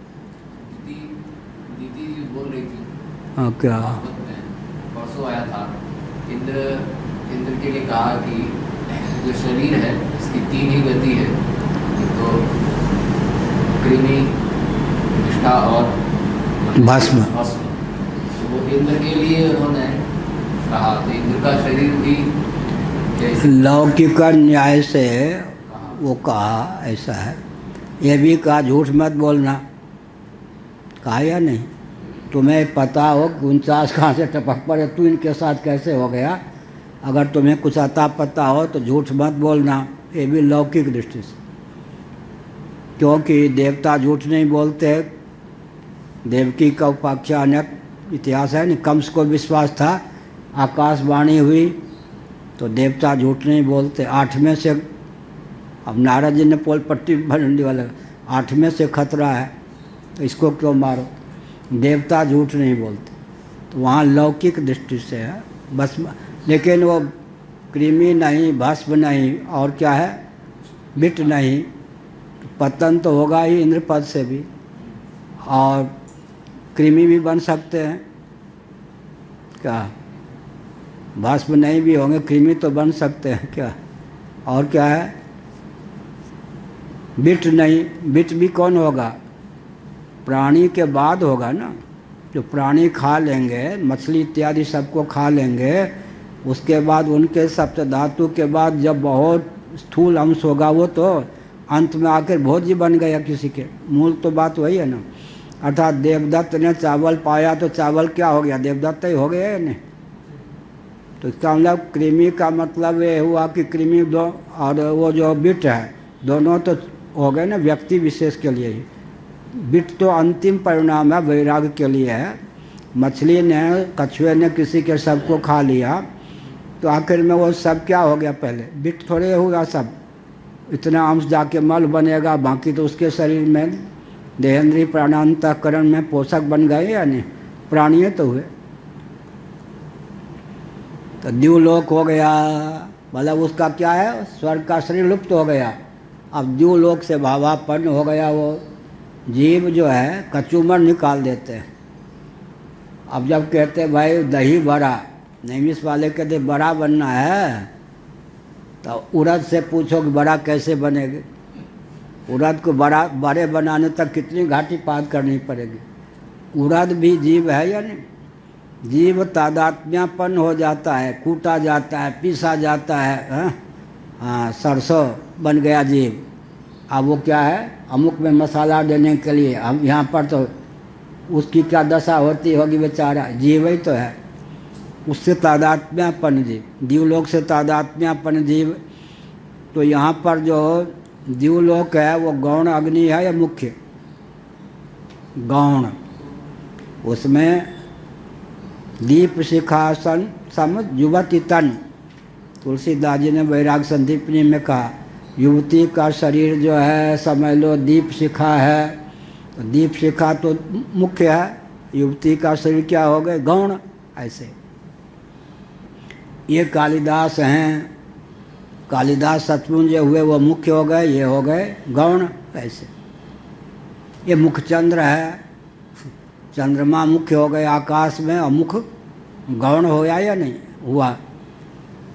दीदी जी बोल रही थी। हाँ क्या? परसों आया था, इंद्र के लिए कहा कि जो शरीर है इसकी 3 ही गति है, तो कृमि, निष्ठा और भस्म। तो वो इंद्र के लिए उन्होंने कहा, तो इंद्र का शरीर भी लौकिक न्याय से वो कहा ऐसा है। ये भी कहा झूठ मत बोलना, कहा या नहीं? तुम्हें पता हो 49 कहाँ से टपक पड़े, तू इनके साथ कैसे हो गया, अगर तुम्हें कुछ अता पता हो तो झूठ मत बोलना। ये भी लौकिक दृष्टि से, क्योंकि देवता झूठ नहीं बोलते। देवकी का उपाख्यान इतिहास है, नहीं कंस को विश्वास था, आकाशवाणी हुई तो देवता झूठ नहीं बोलते। 8 में से, अब नारद जी ने पोल पट्टी भरने वाला, 8 में से खतरा है तो इसको क्यों मारो। देवता झूठ नहीं बोलते, तो वहाँ लौकिक दृष्टि से है बस। लेकिन वो कृमि नहीं, भस्म नहीं, और क्या है, बिट नहीं, तो पतन तो होगा ही इंद्र पद से भी, और कृमि भी बन सकते हैं। क्या? भस्म नहीं भी होंगे, कृमि तो बन सकते हैं। क्या? और क्या है? बिट नहीं, बिट भी कौन होगा? प्राणी के बाद होगा ना, जो प्राणी खा लेंगे, मछली इत्यादि सबको खा लेंगे, उसके बाद उनके सप्त धातु के बाद जब बहुत स्थूल अंश होगा वो तो अंत में आकर भोज्य बन गया किसी के। मूल तो बात वही है ना। अर्थात देवदत्त ने चावल पाया तो चावल क्या हो गया, देवदत्त ही हो गया या नहीं? तो इसका मतलब कृमि का मतलब ये हुआ कि कृमि दो और वो जो बिट है दोनों तो हो गए ना व्यक्ति विशेष के लिए ही। बिट तो अंतिम परिणाम है, वैराग्य के लिए है। मछली ने, कछुए ने किसी के सबको खा लिया तो आखिर में वो सब क्या हो गया? पहले बिट थोड़े हुआ सब, इतना अंश जाके मल बनेगा, बाकी तो उसके शरीर में देहेंद्रीय प्राणांतकरण में पोषक बन गए या नहीं, प्राणीय तो हुए। तो द्यूलोक हो गया, मतलब उसका क्या है, स्वर्ग का शरीर लुप्त हो गया। अब द्यूलोक से भावापन्न हो गया वो जीव जो है, कचूमर निकाल देते हैं। अब जब कहते भाई दही बड़ा, नैमिष वाले कहते बड़ा बनना है, तो उड़द से पूछो कि बड़ा कैसे बनेगी। उड़द को बड़े बनाने तक कितनी घाटी पात करनी पड़ेगी। उड़द भी जीव है या नहीं? जीव तादात्म्यपन्न हो जाता है, कूटा जाता है, पीसा जाता है। हाँ, सरसों बन गया जीव। अब वो क्या है, अमुक में मसाला देने के लिए, हम यहाँ पर तो उसकी क्या दशा होती होगी बेचारा, जीव ही तो है। उससे तादात्म्यपन जीव, दिवलोक से तादात्म्यपन जीव। तो यहाँ पर जो दिवलोक है वो गौण अग्नि है या मुख्य? गौण। उसमें दीप शिखासन सम युवती तन, तुलसीदास जी ने वैराग संदीपनी में कहा युवती का शरीर जो है समझ लो दीप शिखा है, तो दीप शिखा तो मुख्य है, युवती का शरीर क्या हो गए? गौण। ऐसे ये कालिदास हैं, कालिदास सचमुच जो हुए वो मुख्य हो गए, ये हो गए गौण। ऐसे ये मुखचंद्र है, चंद्रमा मुख्य हो गए आकाश में और मुख गौण होया या नहीं हुआ?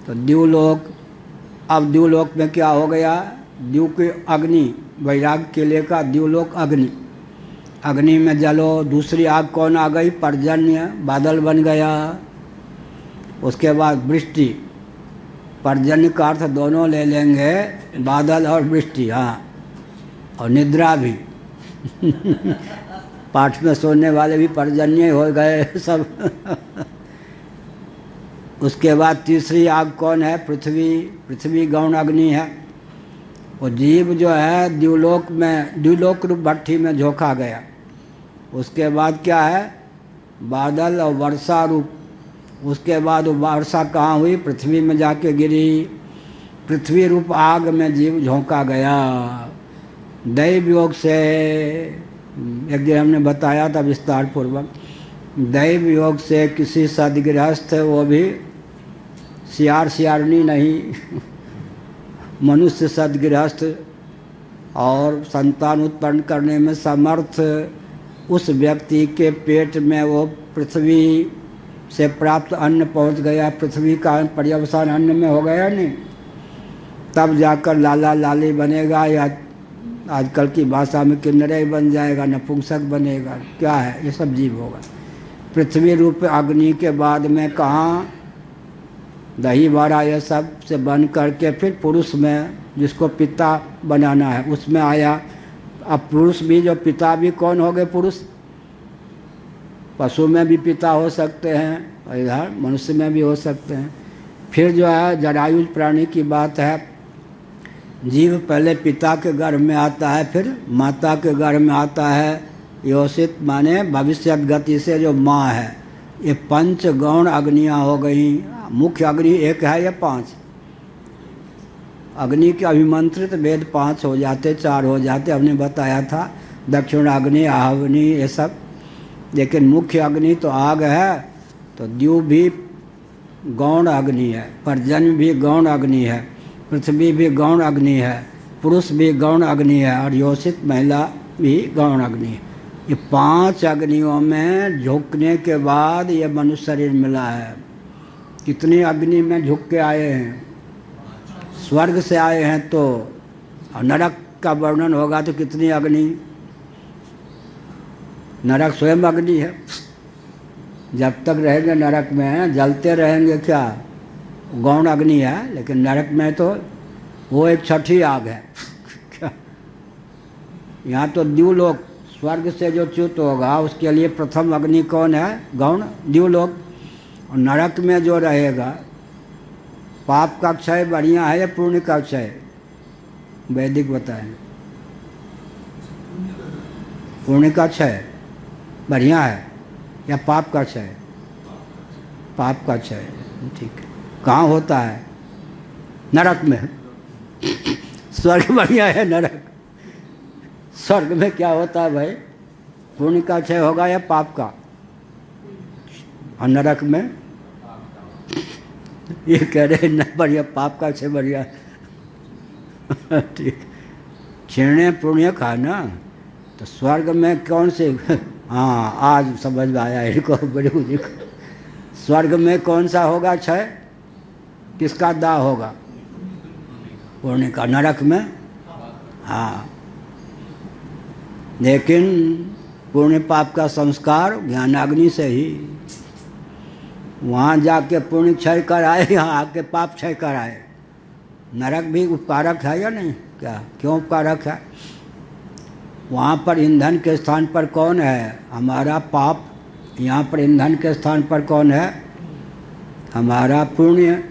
तो द्युलोक, अब द्युलोक में क्या हो गया? द्यु की अग्नि, वैराग के लिए का द्युलोक अग्नि, अग्नि में जलो। दूसरी आग कौन आ गई? पर्जन्य, बादल बन गया। उसके बाद वृष्टि, पर्जन्य का अर्थ दोनों ले लेंगे, बादल और वृष्टि। हाँ, और निद्रा भी पाठ में सोने वाले भी पर्जन्य हो गए सब उसके बाद तीसरी आग कौन है? पृथ्वी, पृथ्वी गौण अग्नि है। वो जीव जो है द्युलोक में, द्युलोक रूप भट्ठी में झोंका गया। उसके बाद क्या है? बादल और वर्षा रूप। उसके बाद वो वर्षा कहाँ हुई? पृथ्वी में जाके गिरी। पृथ्वी रूप आग में जीव झोंका गया। दैव योग से, एक दिन हमने बताया था विस्तार पूर्वक, दैव योग से किसी सदगृहस्थ, वो भी सियारनी नहीं मनुष्य सदगृहस्थ और संतान उत्पन्न करने में समर्थ, उस व्यक्ति के पेट में वो पृथ्वी से प्राप्त अन्न पहुंच गया, पृथ्वी का पर्यवसान अन्न में हो गया नहीं, तब जाकर लाला लाली बनेगा, या आजकल की भाषा में किन्नरे बन जाएगा, नपुंसक बनेगा, क्या है ये सब जीव होगा। पृथ्वी रूप अग्नि के बाद में कहाँ? दही बड़ा ये सब से बन करके फिर पुरुष में, जिसको पिता बनाना है, उसमें आया। अब पुरुष भी, जो पिता भी कौन हो गए? पुरुष। पशु में भी पिता हो सकते हैं और इधर मनुष्य में भी हो सकते हैं। फिर जो है जरायुज प्राणी की बात है, जीव पहले पिता के गर्भ में आता है, फिर माता के गर्भ में आता है। योषित माने भविष्यत गति से जो माँ है। ये पंच गौण अग्नियाँ हो गई। मुख्य अग्नि एक है या पांच? अग्नि के अभिमंत्रित वेद 5 हो जाते, 4 हो जाते, हमने बताया था, दक्षिणाग्नि, आहवनी, ये सब। लेकिन मुख्य अग्नि तो आग है। तो द्यु भी गौण अग्नि है, पर्जन्य भी गौण अग्नि है, पृथ्वी भी गौण अग्नि है, पुरुष भी गौण अग्नि है, और योषित महिला भी गौण अग्नि है। ये 5 अग्नियों में झुकने के बाद ये मनुष्य शरीर मिला है। कितनी अग्नि में झुक के आए हैं? स्वर्ग से आए हैं तो, और नरक का वर्णन होगा तो कितनी अग्नि? नरक स्वयं अग्नि है। जब तक रहेंगे नरक में जलते रहेंगे, क्या गौण अग्नि है, लेकिन नरक में तो वो एक छठी आग है क्या? यहाँ तो द्युलोक, स्वर्ग से जो च्युत होगा उसके लिए प्रथम अग्नि कौन है? गौण द्युलोक। और नरक में जो रहेगा, पाप का क्षय बढ़िया है या पुण्य का क्षय? वैदिक बताएं। पुण्य का क्षय बढ़िया है या पाप का क्षय? पाप का क्षय, ठीक है। कहाँ होता है? नरक में। स्वर्ग बढ़िया है, नरक? स्वर्ग में क्या होता है भाई? पुण्य का क्षय होगा या पाप का? और नरक में ये कह रहे न बढ़िया, पाप का क्षय बढ़िया ठीक। क्षीणे पुण्य का ना, तो स्वर्ग में कौन से हाँ आज समझ में आया इनको, बड़े को। स्वर्ग में कौन सा होगा क्षय? किसका दाह होगा? पुण्य का। नरक में हाँ, लेकिन पुण्य पाप का संस्कार ज्ञानाग्नि से ही। वहाँ जाके पुण्य क्षय कर आए, यहाँ आके पाप क्षय कर आए। नरक भी उपकारक है या नहीं? क्या क्यों उपकारक है? वहाँ पर ईंधन के स्थान पर कौन है? हमारा पाप। यहाँ पर ईंधन के स्थान पर कौन है? हमारा पुण्य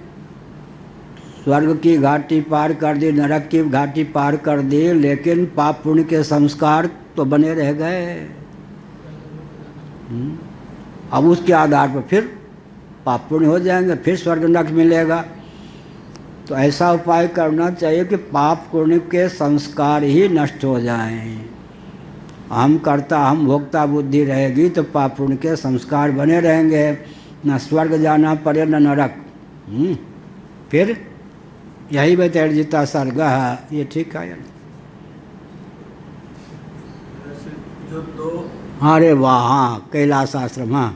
स्वर्ग की घाटी पार कर दी, नरक की घाटी पार कर दी, लेकिन पाप पुण्य के संस्कार तो बने रह गए। अब उसके आधार पर फिर पाप पुण्य हो जाएंगे, फिर स्वर्ग नरक मिलेगा। तो ऐसा उपाय करना चाहिए कि पाप पुण्य के संस्कार ही नष्ट हो जाएं। हम करता हम भोक्ता बुद्धि रहेगी तो पाप पुण्य के संस्कार बने रहेंगे, न स्वर्ग जाना पड़े न नरक। फिर यही वैतर्जिता सर्ग है, ये ठीक है। जो दो अरे वाह, हाँ कैलाश आश्रम, हाँ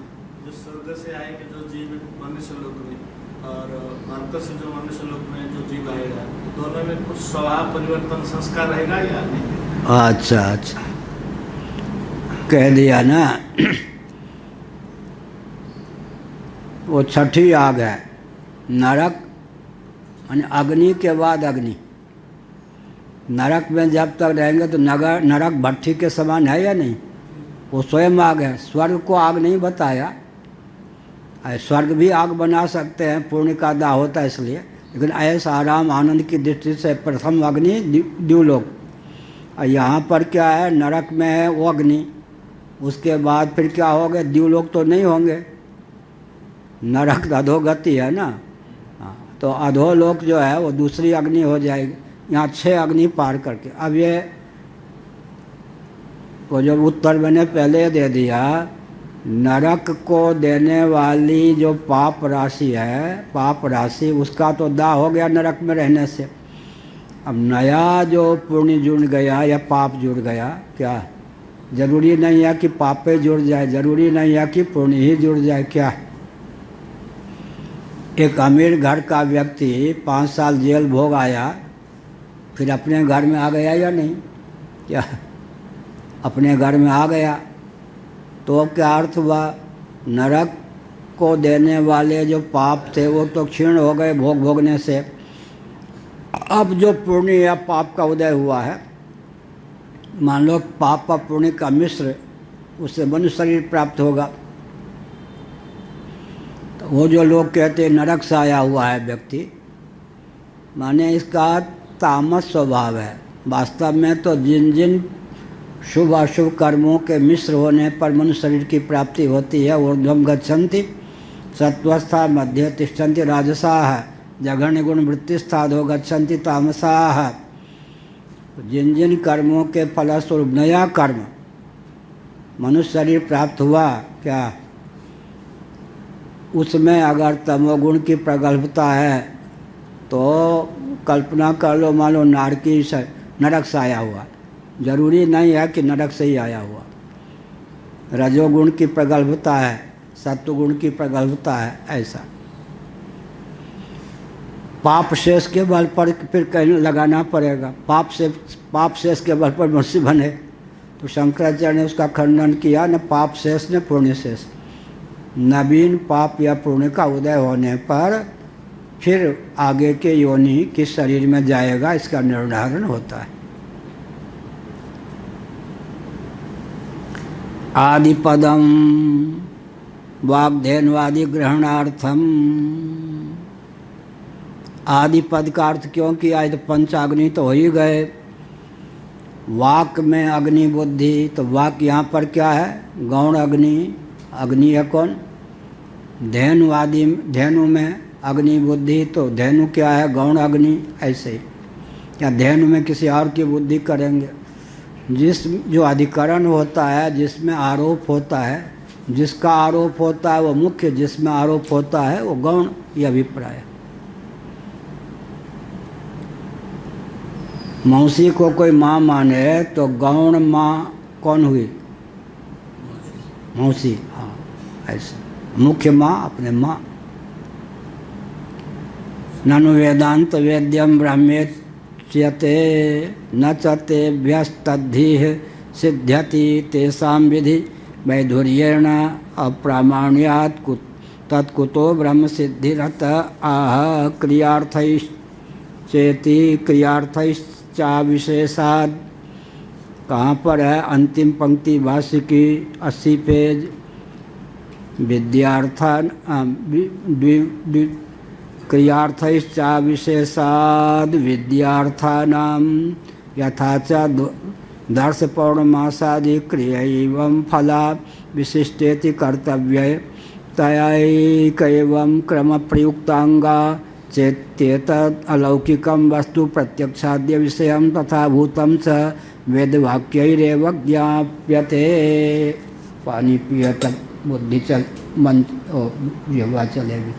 जो स्वर्ग से आएंगे जो जीव मनुष्य लोक में, और नरक से जो मनुष्य लोक में जो जीव आएगा, दोनों में कुछ स्वभाव परिवर्तन संस्कार रहेगा या नहीं? अच्छा अच्छा, कह दिया ना। वो छठी आग है, नरक यानी अग्नि के बाद अग्नि। नरक में जब तक रहेंगे तो नरक भट्ठी के समान है या नहीं, वो स्वयं आग है। स्वर्ग को आग नहीं बताया, स्वर्ग भी आग बना सकते हैं, पुण्य का दाह होता है इसलिए, लेकिन ऐसा आराम आनंद की दृष्टि से प्रथम अग्नि द्युलोक। और यहाँ पर क्या है, नरक में है वो अग्नि, उसके बाद फिर क्या होगा, द्युलोक तो नहीं होंगे, नरक अधोगति है ना। तो अधोलोक जो है वो दूसरी अग्नि हो जाएगी। यहाँ 6 अग्नि पार करके, अब ये वो जो उत्तर मैंने पहले दे दिया, नरक को देने वाली जो पाप राशि है, पाप राशि उसका तो दाह हो गया नरक में रहने से। अब नया जो पुण्य जुड़ गया या पाप जुड़ गया, क्या जरूरी नहीं है कि पापे जुड़ जाए, जरूरी नहीं है कि पुण्य ही जुड़ जाए। क्या एक अमीर घर का व्यक्ति 5 साल जेल भोग आया, फिर अपने घर में आ गया या नहीं? क्या अपने घर में आ गया तो क्या अर्थ हुआ, नरक को देने वाले जो पाप थे वो तो क्षीण हो गए भोग भोगने से। अब जो पुण्य या पाप का उदय हुआ है, मान लो पाप और पुण्य का मिश्र, उससे मनुष्य शरीर प्राप्त होगा। तो वो जो लोग कहते हैं नरक से आया हुआ है व्यक्ति, माने इसका तामस स्वभाव है। वास्तव में तो जिन जिन शुभ अशुभ कर्मों के मिश्र होने पर मनुष्य शरीर की प्राप्ति होती है, ऊर्ध्वम गच्छन्ति सत्वस्था मध्य तिष्ठन्ति राजसाः जघन्य गुण वृत्तिस्थाधो गच्छन्ति तामसाः। जिन जिन कर्मों के फलस्वरूप नया कर्म मनुष्य शरीर प्राप्त हुआ, क्या उसमें अगर तमोगुण की प्रगल्भता है तो कल्पना कर लो, मान लो नारकी से नरक से आया हुआ, जरूरी नहीं है कि नरक से ही आया हुआ। रजोगुण की प्रगल्भता है, सत्वगुण की प्रगल्भता है, ऐसा पाप शेष के बल पर फिर कहीं लगाना पड़ेगा। पाप शेष के बल पर मनुष्य बने, तो शंकराचार्य ने उसका खंडन किया, न पाप शेष न पुण्य शेष। नवीन पाप या पुण्य का उदय होने पर फिर आगे के योनि किस शरीर में जाएगा इसका निर्धारण होता है। आदिपदम वाग्धेन्वादि ग्रहणार्थम। आदिपद का अर्थ क्यों किया, तो पंचाग्नि तो हो ही गए। वाक में अग्नि बुद्धि, तो वाक यहाँ पर क्या है, गौण अग्नि। अग्नि है कौन, धेनु आदि, धेनु में अग्नि बुद्धि, तो धेनु क्या है, गौण अग्नि। ऐसे ही क्या धेनु में किसी और की बुद्धि करेंगे। जिस जो अधिकरण होता है, जिसमें आरोप होता है, जिसका आरोप होता है वो मुख्य, जिसमें आरोप होता है वो गौण, ये अभिप्राय है। मौसी को कोई माँ माने तो गौण माँ कौन हुई, मौसी, हाँ ऐसे। मुख्य माँ अपने माँ। ननु वेदांत वेद्यम ब्रह्मेच्यते न च तेभ्यस्तद्धिः सिद्ध्यति तेषां विधि वैधुर्येण अप्रामाण्यात् तत्कुतो ब्रह्म सिद्धिरत आह क्रियार्थैश्चेति क्रियार्थैश्चा विशेषाद। कहाँ पर है, अंतिम पंक्ति भाष्य की 80 पेज। विद्यार्थान क्रियार्थैश्चा विशेषाद् विद्यार्थानां यथा च दर्श पौर्णमासादि क्रियैवं फला विशिष्टेति कर्तव्ये तयैकैवं क्रम प्रयुक्तांगा चेत्येतद् अलौकिकं वस्तु प्रत्यक्षाद्य विषयं तथा भूतं च वेदवाक्यैरेव ज्ञाप्यते। पानी पिया तब बुद्धि चल मन युवा चलेगी।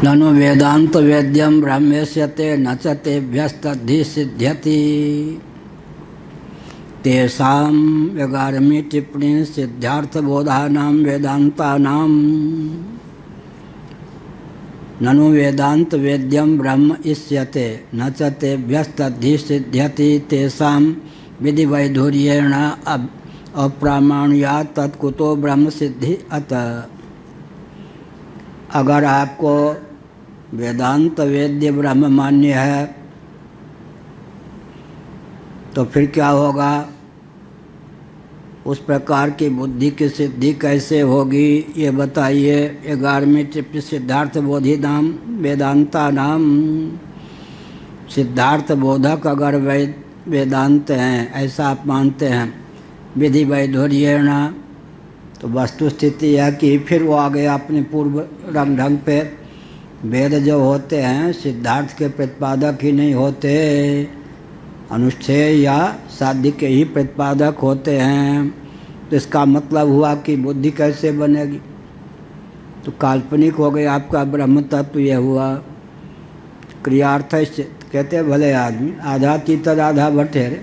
ननु वेदांत वेद्यम ब्रह्मेष्यते न च तेभ्यस्तद्धि सिद्ध्यति। तेषां 11वीं टिप्पणी सिद्धार्थबोधानां वेदांतानां। ननु वेदांत वेद्यम ब्रह्म इष्यते न च तेभ्यस्तद्धि सिद्ध्यति। तेषां विधिवैधुर्येण अप्रामाण्यात् तत्कुतो ब्रह्म सिद्धि अतः। अगर आपको वेदांत वेद्य ब्रह्म मान्य है तो फिर क्या होगा? उस प्रकार की बुद्धि की सिद्धि कैसे होगी ये बताइए। 11वीं टिप्पणी सिद्धार्थ बोधि नाम वेदांता नाम। सिद्धार्थ बोधक अगर वेदांत हैं ऐसा आप मानते हैं विधि वैधुर्येण, तो वस्तु स्थिति है कि फिर वो आ गया अपने पूर्व रंग ढंग पे। वेद जो होते हैं सिद्धार्थ के प्रतिपादक ही नहीं होते, अनुष्ठेय या साध्य के ही प्रतिपादक होते हैं। तो इसका मतलब हुआ कि बुद्धि कैसे बनेगी? तो काल्पनिक हो गया आपका ब्रह्म तत्व। यह हुआ क्रियार्थ कहते भले आदमी आधा तीतर आधा बटेर।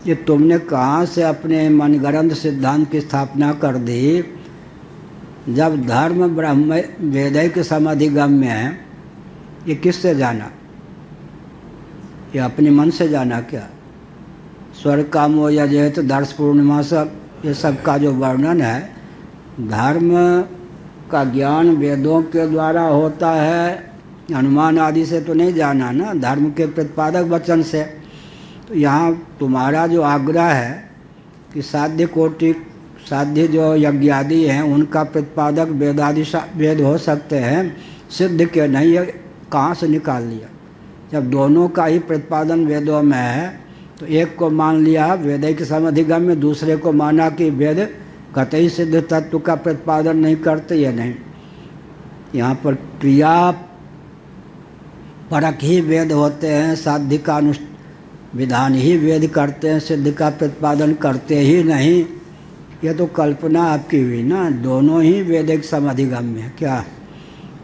ये तुमने कहाँ से अपने मनगढ़ंत सिद्धांत की स्थापना कर दी? जब धर्म ब्रह्म वेदैक समाधिगम्य है, ये किससे जाना? ये अपने मन से जाना क्या? स्वर्ग कामो यजेत दर्श पूर्णिमा सब ये सब का जो वर्णन है, धर्म का ज्ञान वेदों के द्वारा होता है, अनुमान आदि से तो नहीं जाना ना, धर्म के प्रतिपादक वचन से। तो यहाँ तुम्हारा जो आग्रह है कि साध्य कोटि साध्य जो यज्ञ आदि हैं उनका प्रतिपादक वेदादि वेद हो सकते हैं, सिद्ध के नहीं है, कहाँ से निकाल लिया? जब दोनों का ही प्रतिपादन वेदों में है तो एक को मान लिया वेदैक समाधिगम में, दूसरे को माना कि वेद कतई सिद्ध तत्व का प्रतिपादन नहीं करते। ये नहीं, यहाँ पर क्रिया परक ही वेद होते हैं, साध्य का विधान ही वेद करते हैं, सिद्ध का प्रतिपादन करते ही नहीं। ये तो कल्पना आपकी हुई ना, दोनों ही वेदिक समाधिगम्य है। क्या?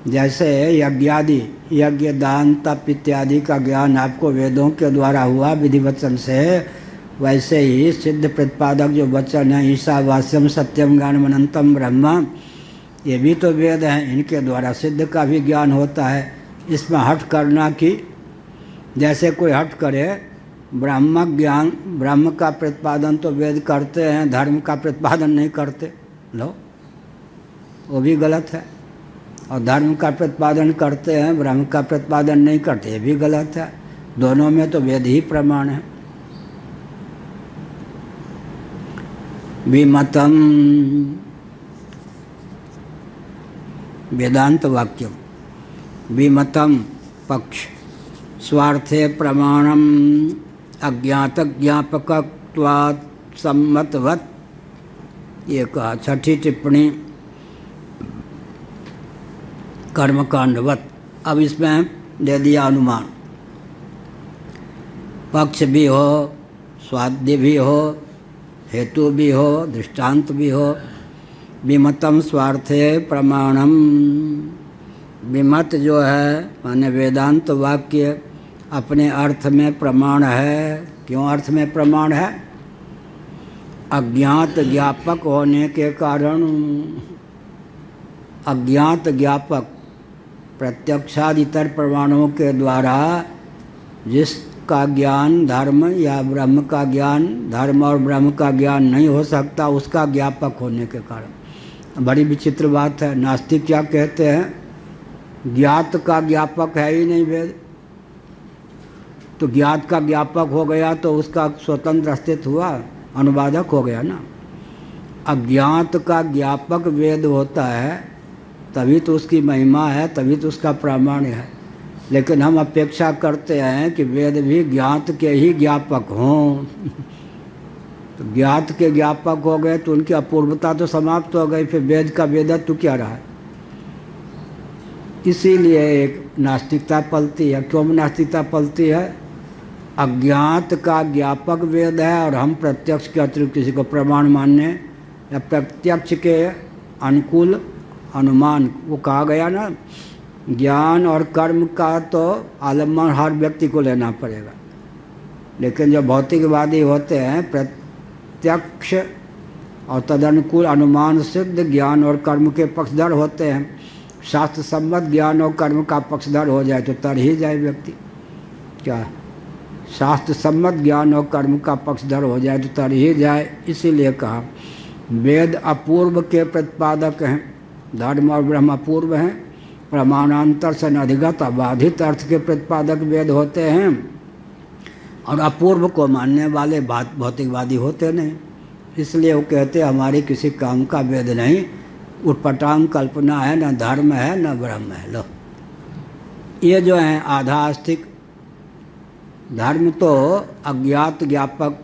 जैसे यज्ञादि यज्ञ दान तप इत्यादि का ज्ञान आपको वेदों के द्वारा हुआ विधि वचन से, वैसे ही सिद्ध प्रतिपादक जो वचन है ईशावास्यम सत्यम ज्ञानम अनंतम ब्रह्म, ये भी तो वेद हैं, इनके द्वारा सिद्ध का भी ज्ञान होता है। इसमें हट करना कि जैसे कोई हट करे, ब्रह्म ज्ञान ब्रह्म का प्रतिपादन तो वेद करते हैं, धर्म का प्रतिपादन नहीं करते, लो वो भी गलत है। और धर्म का प्रतिपादन करते हैं, ब्रह्म का प्रतिपादन नहीं करते, ये भी गलत है। दोनों में तो वेद ही प्रमाण है। विमतम वेदांत वाक्यम विमतम पक्ष स्वार्थे प्रमाणम अज्ञात ज्ञापकत्वात् सम्मतवत्, ये कहा। 6ठी टिप्पणी कर्मकांडवत। अब इसमें दे दिया अनुमान, पक्ष भी हो, स्वाद्य भी हो, हेतु भी हो, दृष्टांत भी हो। विमतम स्वार्थे प्रमाणम, विमत जो है माने वेदांत वाक्य अपने अर्थ में प्रमाण है। क्यों अर्थ में प्रमाण है? अज्ञात ज्ञापक होने के कारण। अज्ञात ज्ञापक प्रत्यक्षादितर प्रमाणों के द्वारा जिसका ज्ञान धर्म या ब्रह्म का ज्ञान, धर्म और ब्रह्म का ज्ञान नहीं हो सकता, उसका ज्ञापक होने के कारण। बड़ी विचित्र बात है। नास्तिक क्या कहते हैं? ज्ञात का ज्ञापक है ही नहीं वेद। तो ज्ञात का ज्ञापक हो गया तो उसका स्वतंत्र अस्तित्व हुआ, अनुवादक हो गया ना। अज्ञात का ज्ञापक वेद होता है, तभी तो उसकी महिमा है, तभी तो उसका प्रामाण्य है। लेकिन हम अपेक्षा करते हैं कि वेद भी ज्ञात के ही ज्ञापक हों। तो ज्ञात के ज्ञापक हो गए तो उनकी अपूर्वता तो समाप्त हो गई, फिर वेद का वेदत्व क्या रहा। इसीलिए एक नास्तिकता पलती है। क्यों नास्तिकता पलती है? अज्ञात का ज्ञापक वेद है और हम प्रत्यक्ष के अतिरिक्त किसी को प्रमाण मानने या प्रत्यक्ष के अनुकूल अनुमान, वो कहा गया ना, ज्ञान और कर्म का तो आलम्बन हर व्यक्ति को लेना पड़ेगा। लेकिन जो भौतिकवादी होते हैं प्रत्यक्ष और तदनुकूल अनुमान सिद्ध ज्ञान और कर्म के पक्षधर होते हैं। शास्त्र सम्मत ज्ञान और कर्म का पक्षधर हो जाए तो तर ही जाए व्यक्ति। क्या शास्त्र सम्मत ज्ञान और कर्म का पक्षधर हो जाए तो तर ही जाए। इसीलिए कहा वेद अपूर्व के प्रतिपादक हैं, धर्म और ब्रह्म अपूर्व हैं, प्रमाणांतर से अनधिगत अबाधित अर्थ के प्रतिपादक वेद होते हैं और अपूर्व को मानने वाले भौतिकवादी होते नहीं। इसलिए वो कहते हमारी किसी काम का वेद नहीं, उटपटांग कल्पना है, न धर्म है न ब्रह्म है। लो ये जो है आधा आस्तिक, धर्म तो अज्ञात ज्ञापक,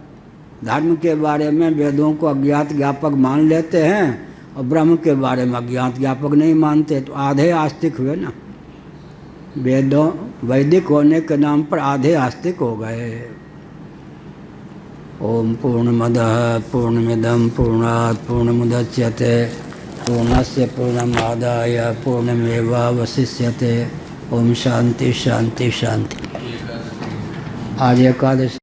धर्म के बारे में वेदों को अज्ञात ज्ञापक मान लेते हैं और ब्रह्म के बारे में अज्ञात ज्ञापक नहीं मानते, तो आधे आस्तिक हुए ना। वेदों वैदिक होने के नाम पर आधे आस्तिक हो गए। ओम पूर्णमदः पूर्णमिदं पूर्णात् पूर्णमुदच्यते पूर्णस्य पूर्णमादाय पूर्णमेवावशिष्यते। ओम शांति शांति शांति। आज एकादशी।